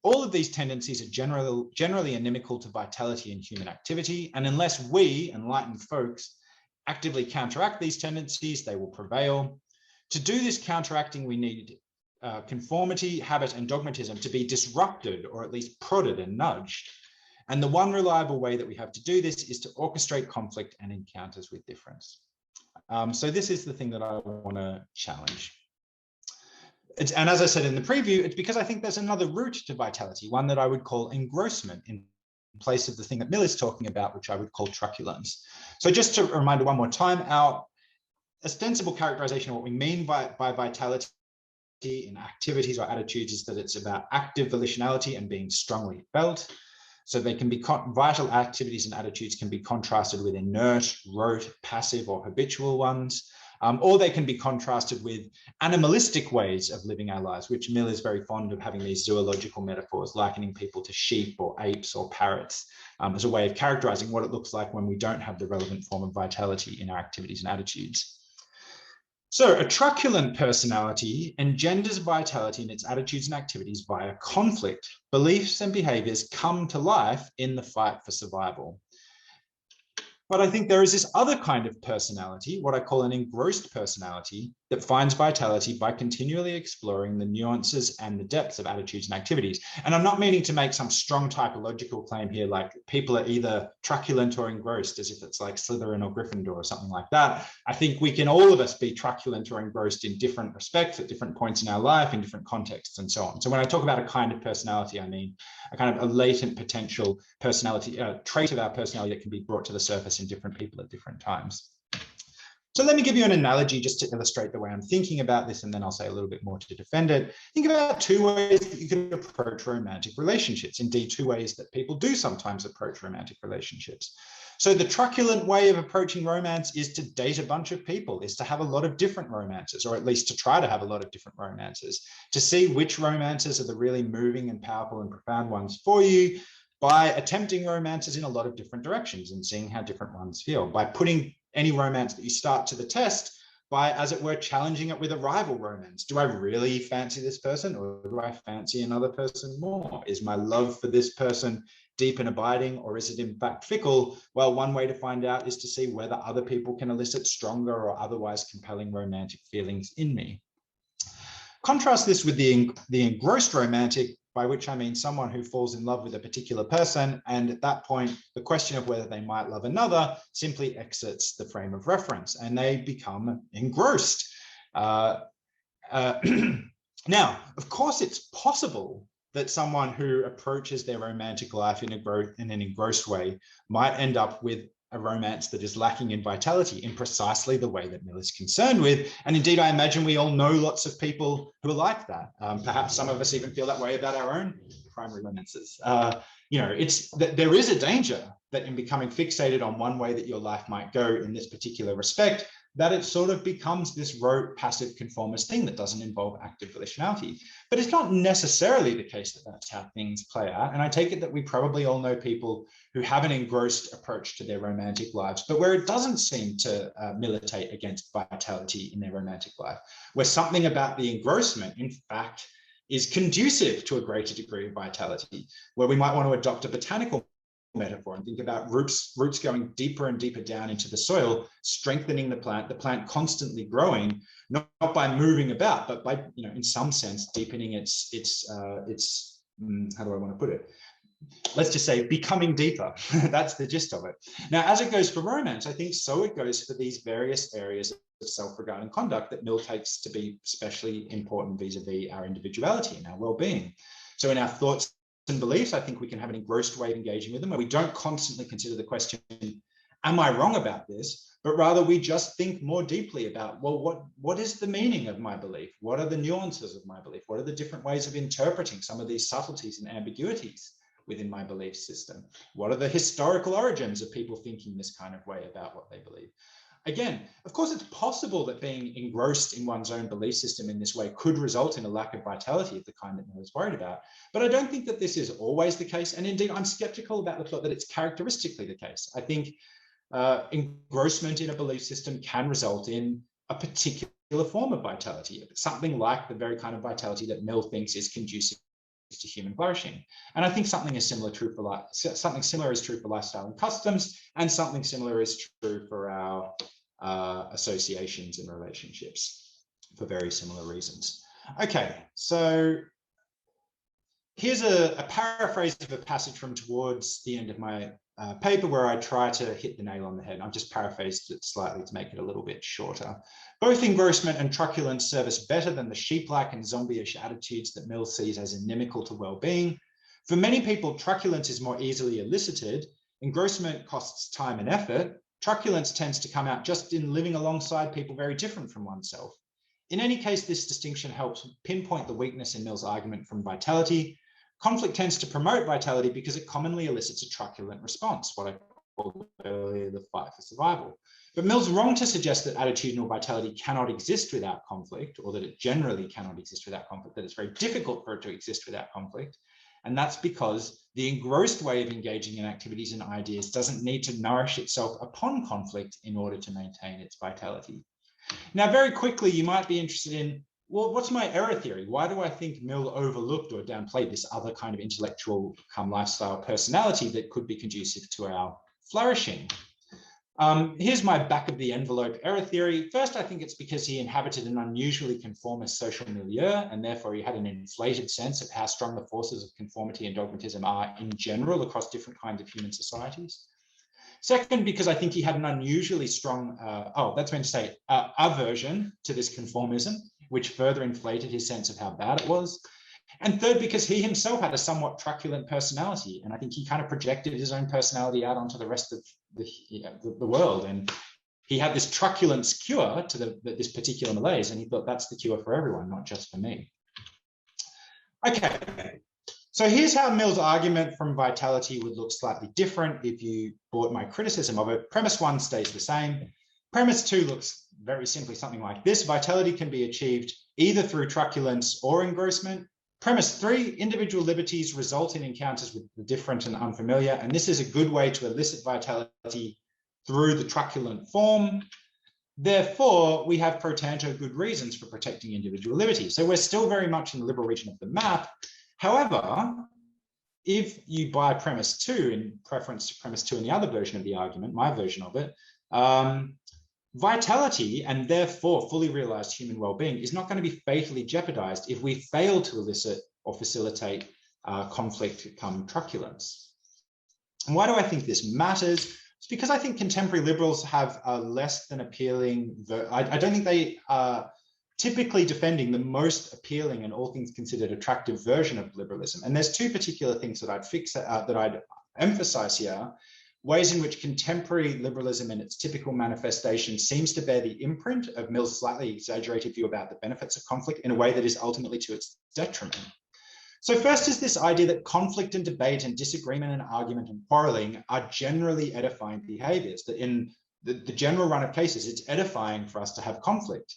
C: All of these tendencies are generally inimical to vitality in human activity. And unless we, enlightened folks, actively counteract these tendencies, they will prevail. To do this counteracting, we need conformity, habit, and dogmatism to be disrupted, or at least prodded and nudged. And the one reliable way that we have to do this is to orchestrate conflict and encounters with difference. So this is the thing that I want to challenge. And as I said in the preview, it's because I think there's another route to vitality, one that I would call engrossment in place of the thing that Mill is talking about, which I would call truculence. So just to remind one more time, our ostensible characterization of what we mean by vitality in activities or attitudes is that it's about active volitionality and being strongly felt. So they can be vital activities and attitudes can be contrasted with inert, rote, passive, or habitual ones. Or they can be contrasted with animalistic ways of living our lives, which Mill is very fond of having these zoological metaphors, likening people to sheep or apes or parrots as a way of characterizing what it looks like when we don't have the relevant form of vitality in our activities and attitudes. So a truculent personality engenders vitality in its attitudes and activities via conflict. Beliefs and behaviors come to life in the fight for survival. But I think there is this other kind of personality, what I call an engrossed personality, that finds vitality by continually exploring the nuances and the depths of attitudes and activities. And I'm not meaning to make some strong typological claim here, like people are either truculent or engrossed, as if it's like Slytherin or Gryffindor or something like that. I think we can, all of us, be truculent or engrossed in different respects at different points in our life, in different contexts and so on. So when I talk about a kind of personality, I mean a kind of a latent potential personality, trait of our personality that can be brought to the surface in different people at different times. So let me give you an analogy just to illustrate the way I'm thinking about this, and then I'll say a little bit more to defend it. Think about two ways that you can approach romantic relationships. Indeed, two ways that people do sometimes approach romantic relationships. So the truculent way of approaching romance is to date a bunch of people, is to have a lot of different romances, or at least to try to have a lot of different romances, to see which romances are the really moving and powerful and profound ones for you, by attempting romances in a lot of different directions and seeing how different ones feel, by putting any romance that you start to the test, by, as it were, challenging it with a rival romance. Do I really fancy this person, or do I fancy another person more? Is my love for this person deep and abiding, or is it in fact fickle? Well, one way to find out is to see whether other people can elicit stronger or otherwise compelling romantic feelings in me. Contrast this with the engrossed romantic, by which I mean someone who falls in love with a particular person, and at that point, the question of whether they might love another simply exits the frame of reference, and they become engrossed. Now, of course, it's possible that someone who approaches their romantic life in an engrossed way might end up with a romance that is lacking in vitality in precisely the way that Mill is concerned with. And indeed, I imagine we all know lots of people who are like that. Perhaps some of us even feel that way about our own primary romances. You know, there is a danger that in becoming fixated on one way that your life might go in this particular respect, that it sort of becomes this rote, passive, conformist thing that doesn't involve active volitionality. But it's not necessarily the case that that's how things play out. And I take it that we probably all know people who have an engrossed approach to their romantic lives, but where it doesn't seem to militate against vitality in their romantic life, where something about the engrossment, in fact, is conducive to a greater degree of vitality, where we might want to adopt a botanical metaphor and think about roots going deeper and deeper down into the soil, strengthening the plant constantly growing, not by moving about, but by, you know, in some sense, deepening its how do I want to put it? Let's just say becoming deeper. That's the gist of it. Now, as it goes for romance, I think so it goes for these various areas of self-regard and conduct that Mill takes to be especially important vis-a-vis our individuality and our well-being. So in our thoughts and beliefs, I think we can have an engrossed way of engaging with them, where we don't constantly consider the question, am I wrong about this? But rather we just think more deeply about, well, what is the meaning of my belief? What are the nuances of my belief? What are the different ways of interpreting some of these subtleties and ambiguities within my belief system? What are the historical origins of people thinking this kind of way about what they believe? Again, of course, it's possible that being engrossed in one's own belief system in this way could result in a lack of vitality of the kind that Mill is worried about. But I don't think that this is always the case. And indeed, I'm skeptical about the thought that it's characteristically the case. I think engrossment in a belief system can result in a particular form of vitality, something like the very kind of vitality that Mill thinks is conducive to human flourishing. And I think something similar is true for lifestyle and customs, and something similar is true for our associations and relationships for very similar reasons. Okay, so here's a paraphrase of a passage from towards the end of my paper where I try to hit the nail on the head. I've just paraphrased it slightly to make it a little bit shorter. Both engrossment and truculence serve us better than the sheep-like and zombie-ish attitudes that Mill sees as inimical to well-being. For many people, truculence is more easily elicited. Engrossment costs time and effort. Truculence tends to come out just in living alongside people very different from oneself. In any case, this distinction helps pinpoint the weakness in Mill's argument from vitality. Conflict tends to promote vitality because it commonly elicits a truculent response, what I called earlier the fight for survival. But Mill's wrong to suggest that attitudinal vitality cannot exist without conflict, or that it generally cannot exist without conflict, that it's very difficult for it to exist without conflict. And that's because the engrossed way of engaging in activities and ideas doesn't need to nourish itself upon conflict in order to maintain its vitality. Now, very quickly, you might be interested in, well, what's my error theory? Why do I think Mill overlooked or downplayed this other kind of intellectual come lifestyle personality that could be conducive to our flourishing? Here's my back of the envelope error theory. First, I think it's because he inhabited an unusually conformist social milieu, and therefore he had an inflated sense of how strong the forces of conformity and dogmatism are in general across different kinds of human societies. Second, because I think he had an unusually strong, aversion to this conformism, which further inflated his sense of how bad it was. And third, because he himself had a somewhat truculent personality, and I think he kind of projected his own personality out onto the rest of the world. And he had this truculence cure to this particular malaise, and he thought that's the cure for everyone, not just for me. Okay, so here's how Mill's argument from vitality would look slightly different if you bought my criticism of it. Premise 1 stays the same. Premise 2 looks very simply something like this. Vitality can be achieved either through truculence or engrossment. Premise 3, individual liberties result in encounters with the different and unfamiliar, and this is a good way to elicit vitality through the truculent form. Therefore, we have pro tanto good reasons for protecting individual liberty. So we're still very much in the liberal region of the map. However, if you buy premise 2 in preference to premise 2 in the other version of the argument, my version of it, vitality and therefore fully realized human well-being is not going to be fatally jeopardized if we fail to elicit or facilitate conflict come truculence. And why do I think this matters? It's because I think contemporary liberals have a less than appealing, I don't think they are typically defending the most appealing and all things considered attractive version of liberalism. And there's two particular things that I'd emphasize here. Ways in which contemporary liberalism and its typical manifestation seems to bear the imprint of Mill's slightly exaggerated view about the benefits of conflict in a way that is ultimately to its detriment. So first is this idea that conflict and debate and disagreement and argument and quarreling are generally edifying behaviors, that in the general run of cases, it's edifying for us to have conflict.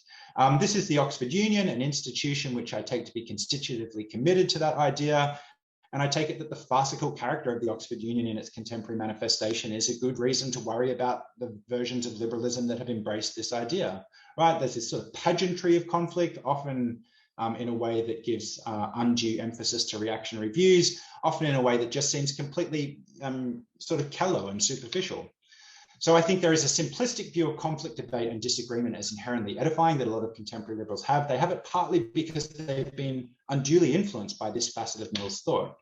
C: This is the Oxford Union, an institution which I take to be constitutively committed to that idea. And I take it that the farcical character of the Oxford Union in its contemporary manifestation is a good reason to worry about the versions of liberalism that have embraced this idea, right? There's this sort of pageantry of conflict, often in a way that gives undue emphasis to reactionary views, often in a way that just seems completely sort of callow and superficial. So I think there is a simplistic view of conflict, debate, and disagreement as inherently edifying that a lot of contemporary liberals have. They have it partly because they've been unduly influenced by this facet of Mill's thought.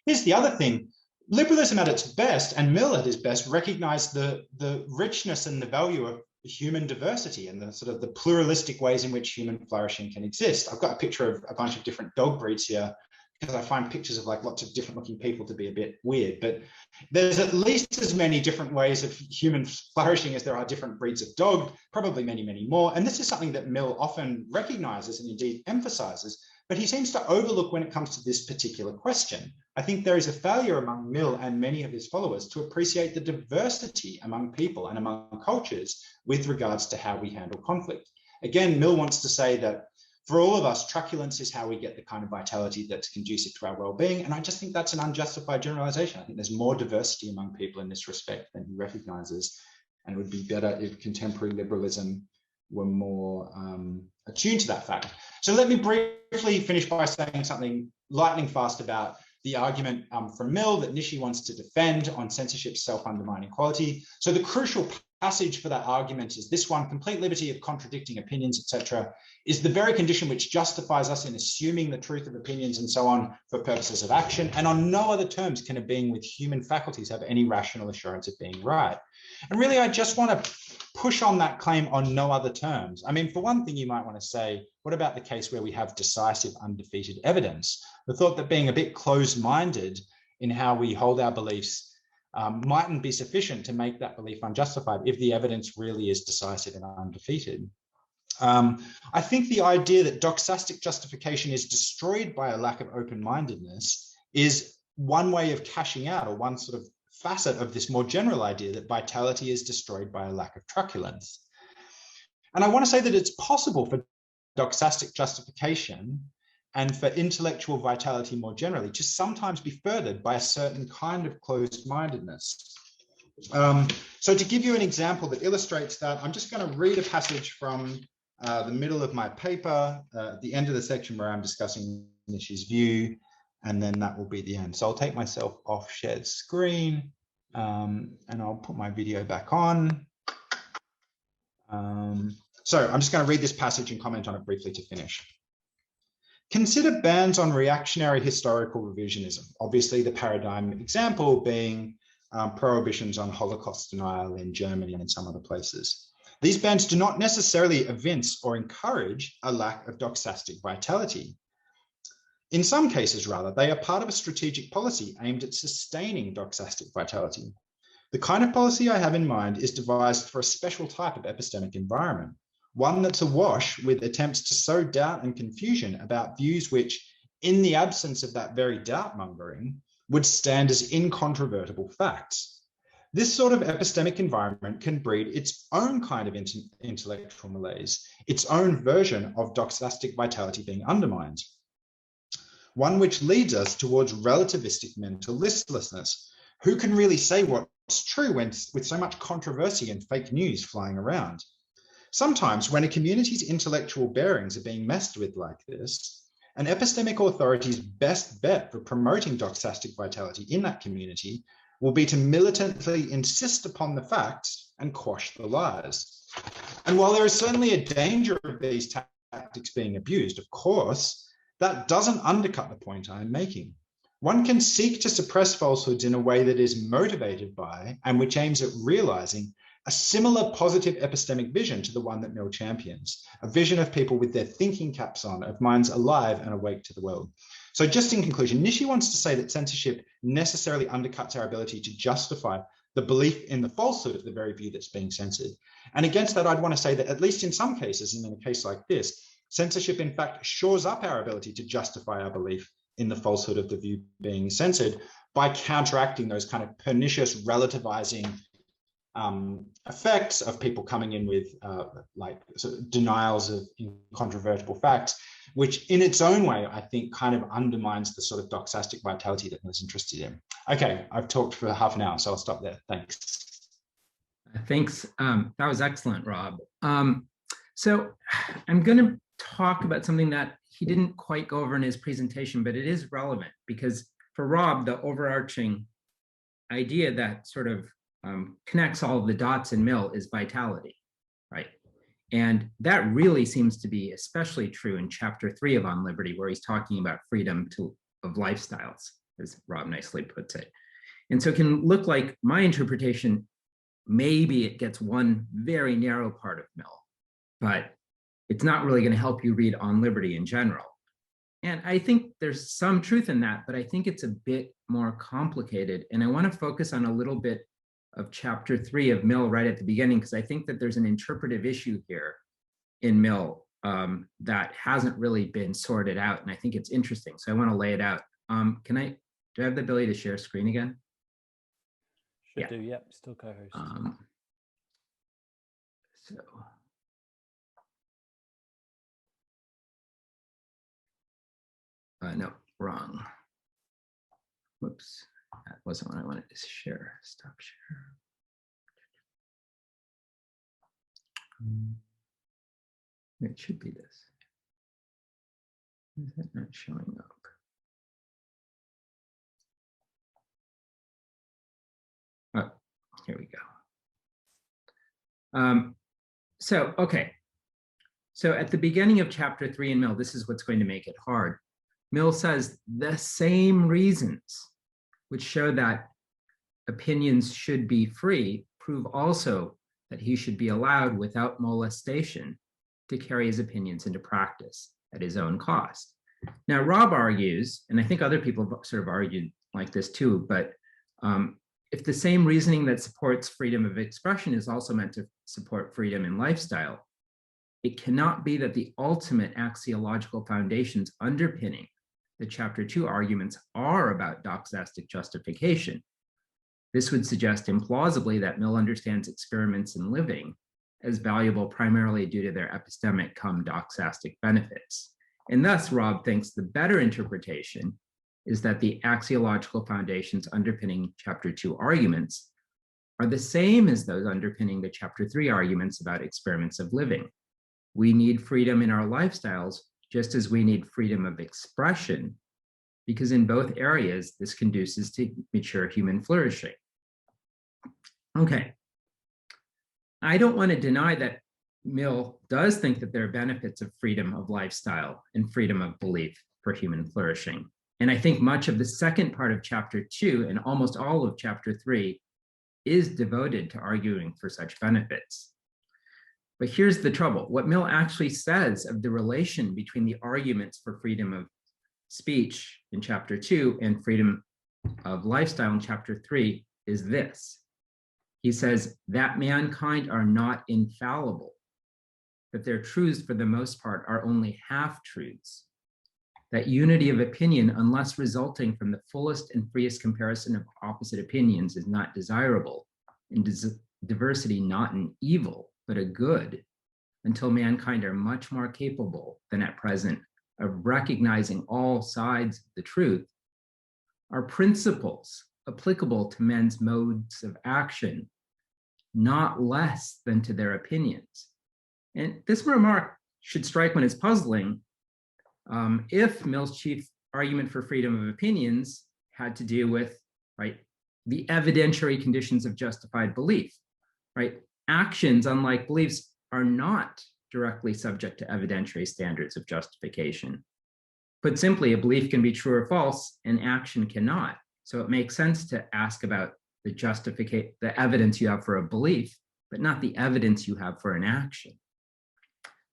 C: Here's the other thing. Liberalism at its best, and Mill at his best, recognized the richness and the value of human diversity and the sort of the pluralistic ways in which human flourishing can exist. I've got a picture of a bunch of different dog breeds here, because I find pictures of like lots of different looking people to be a bit weird, but there's at least as many different ways of human flourishing as there are different breeds of dog, probably many, many more. And this is something that Mill often recognizes and indeed emphasizes, but he seems to overlook when it comes to this particular question. I think there is a failure among Mill and many of his followers to appreciate the diversity among people and among cultures with regards to how we handle conflict. Again, Mill wants to say that for all of us, truculence is how we get the kind of vitality that's conducive to our well-being. And I just think that's an unjustified generalization. I think there's more diversity among people in this respect than he recognizes. And it would be better if contemporary liberalism were more attuned to that fact. So let me briefly finish by saying something lightning fast about the argument from Mill that Nishi wants to defend on censorship's self-undermining quality. So the crucial passage for that argument is this one: complete liberty of contradicting opinions, etc., is the very condition which justifies us in assuming the truth of opinions and so on for purposes of action, and on no other terms can a being with human faculties have any rational assurance of being right. And really, I just want to push on that claim on no other terms. I mean, for one thing, you might want to say, what about the case where we have decisive, undefeated evidence? The thought that being a bit closed-minded in how we hold our beliefs mightn't be sufficient to make that belief unjustified if the evidence really is decisive and undefeated. I think the idea that doxastic justification is destroyed by a lack of open-mindedness is one way of cashing out, or one sort of facet of this more general idea that vitality is destroyed by a lack of truculence. And I want to say that it's possible for doxastic justification and for intellectual vitality more generally to sometimes be furthered by a certain kind of closed-mindedness. So to give you an example that illustrates that, I'm just going to read a passage from the middle of my paper, the end of the section where I'm discussing Nishi's view, and then that will be the end. So I'll take myself off shared screen. And I'll put my video back on. So I'm just going to read this passage and comment on it briefly to finish. Consider bans on reactionary historical revisionism. Obviously, the paradigm example being prohibitions on Holocaust denial in Germany and in some other places. These bans do not necessarily evince or encourage a lack of doxastic vitality. In some cases, rather, they are part of a strategic policy aimed at sustaining doxastic vitality. The kind of policy I have in mind is devised for a special type of epistemic environment, one that's awash with attempts to sow doubt and confusion about views which, in the absence of that very doubt mongering, would stand as incontrovertible facts. This sort of epistemic environment can breed its own kind of intellectual malaise, its own version of doxastic vitality being undermined, one which leads us towards relativistic mental listlessness. Who can really say what's true with so much controversy and fake news flying around? Sometimes when a community's intellectual bearings are being messed with like this, an epistemic authority's best bet for promoting doxastic vitality in that community will be to militantly insist upon the facts and quash the lies. And while there is certainly a danger of these tactics being abused, of course, that doesn't undercut the point I am making. One can seek to suppress falsehoods in a way that is motivated by and which aims at realizing a similar positive epistemic vision to the one that Mill champions, a vision of people with their thinking caps on, of minds alive and awake to the world. So just in conclusion, Nishi wants to say that censorship necessarily undercuts our ability to justify the belief in the falsehood of the very view that's being censored. And against that, I'd want to say that at least in some cases, and in a case like this, censorship in fact shores up our ability to justify our belief in the falsehood of the view being censored by counteracting those kind of pernicious relativizing effects of people coming in with like sort of denials of incontrovertible facts, which in its own way, I think kind of undermines the sort of doxastic vitality that I was interested in. Okay, I've talked for half an hour, so I'll stop there. Thanks.
A: Thanks. That was excellent, Rob. So I'm going to talk about something that he didn't quite go over in his presentation, but it is relevant because for Rob, the overarching idea that sort of connects all of the dots in Mill is vitality, right? And that really seems to be especially true in chapter 3 of On Liberty, where he's talking about freedom of lifestyles, as Rob nicely puts it. And so it can look like my interpretation, maybe it gets one very narrow part of Mill, but it's not really going to help you read On Liberty in general. And I think there's some truth in that, but I think it's a bit more complicated. And I want to focus on a little bit of chapter 3 of Mill right at the beginning, because I think that there's an interpretive issue here in Mill that hasn't really been sorted out. And I think it's interesting. So I want to lay it out. Do I have the ability to share screen again?
B: Should do, yep, still co-host.
A: No, wrong. Whoops, that wasn't what I wanted to share. Stop share. It should be this. Is that not showing up? Oh, here we go. Okay. So at the beginning of chapter 3 in Mill, this is what's going to make it hard. Mill says the same reasons which show that opinions should be free prove also that he should be allowed without molestation to carry his opinions into practice at his own cost. Now, Rob argues, and I think other people have sort of argued like this too, but if the same reasoning that supports freedom of expression is also meant to support freedom in lifestyle, it cannot be that the ultimate axiological foundations underpinning the chapter 2 arguments are about doxastic justification. This would suggest implausibly that Mill understands experiments in living as valuable primarily due to their epistemic cum doxastic benefits. And thus, Rob thinks the better interpretation is that the axiological foundations underpinning chapter 2 arguments are the same as those underpinning the chapter 3 arguments about experiments of living. We need freedom in our lifestyles just as we need freedom of expression, because in both areas, this conduces to mature human flourishing. Okay. I don't want to deny that Mill does think that there are benefits of freedom of lifestyle and freedom of belief for human flourishing. And I think much of the second part of chapter 2 and almost all of chapter 3 is devoted to arguing for such benefits. But here's the trouble. What Mill actually says of the relation between the arguments for freedom of speech in chapter 2 and freedom of lifestyle in chapter 3 is this. He says that mankind are not infallible, that their truths for the most part are only half-truths, that unity of opinion, unless resulting from the fullest and freest comparison of opposite opinions, is not desirable, and diversity not an evil, but a good, until mankind are much more capable than at present of recognizing all sides of the truth, are principles applicable to men's modes of action, not less than to their opinions. And this remark should strike one as puzzling if Mill's chief argument for freedom of opinions had to do with, right, the evidentiary conditions of justified belief, right? Actions, unlike beliefs, are not directly subject to evidentiary standards of justification. Put simply, a belief can be true or false, and action cannot. So it makes sense to ask about the evidence you have for a belief, but not the evidence you have for an action.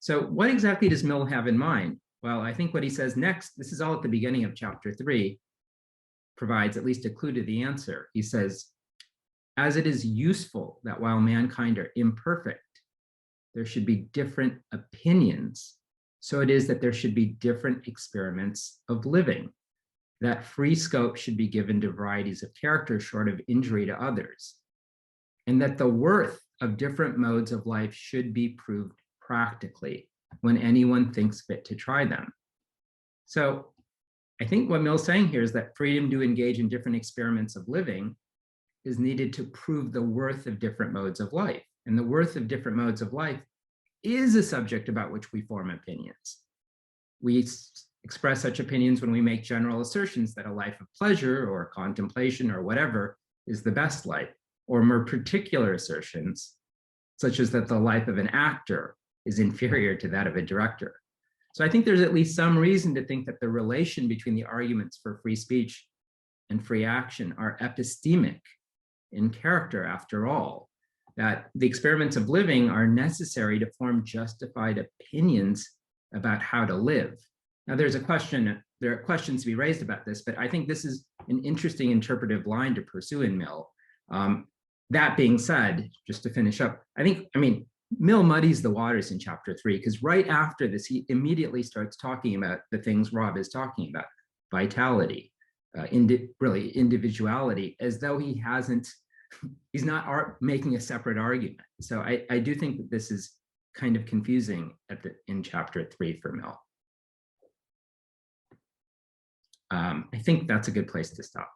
A: So what exactly does Mill have in mind? Well, I think what he says next, this is all at the beginning of chapter 3, provides at least a clue to the answer. He says, as it is useful that while mankind are imperfect, there should be different opinions, so it is that there should be different experiments of living, that free scope should be given to varieties of character short of injury to others, and that the worth of different modes of life should be proved practically when anyone thinks fit to try them. So I think what Mill's saying here is that freedom to engage in different experiments of living is needed to prove the worth of different modes of life. And the worth of different modes of life is a subject about which we form opinions. We express such opinions when we make general assertions that a life of pleasure or contemplation or whatever is the best life, or more particular assertions, such as that the life of an actor is inferior to that of a director. So I think there's at least some reason to think that the relation between the arguments for free speech and free action are epistemic in character after all, that the experiments of living are necessary to form justified opinions about how to live. Now there are questions to be raised about this, but I think this is an interesting interpretive line to pursue in Mill. That being said, just to finish up, Mill muddies the waters in chapter 3, because right after this, he immediately starts talking about the things Rob is talking about, vitality, really individuality, as though he's not making a separate argument. So I do think that this is kind of confusing in chapter 3 for Mill. I think that's a good place to stop.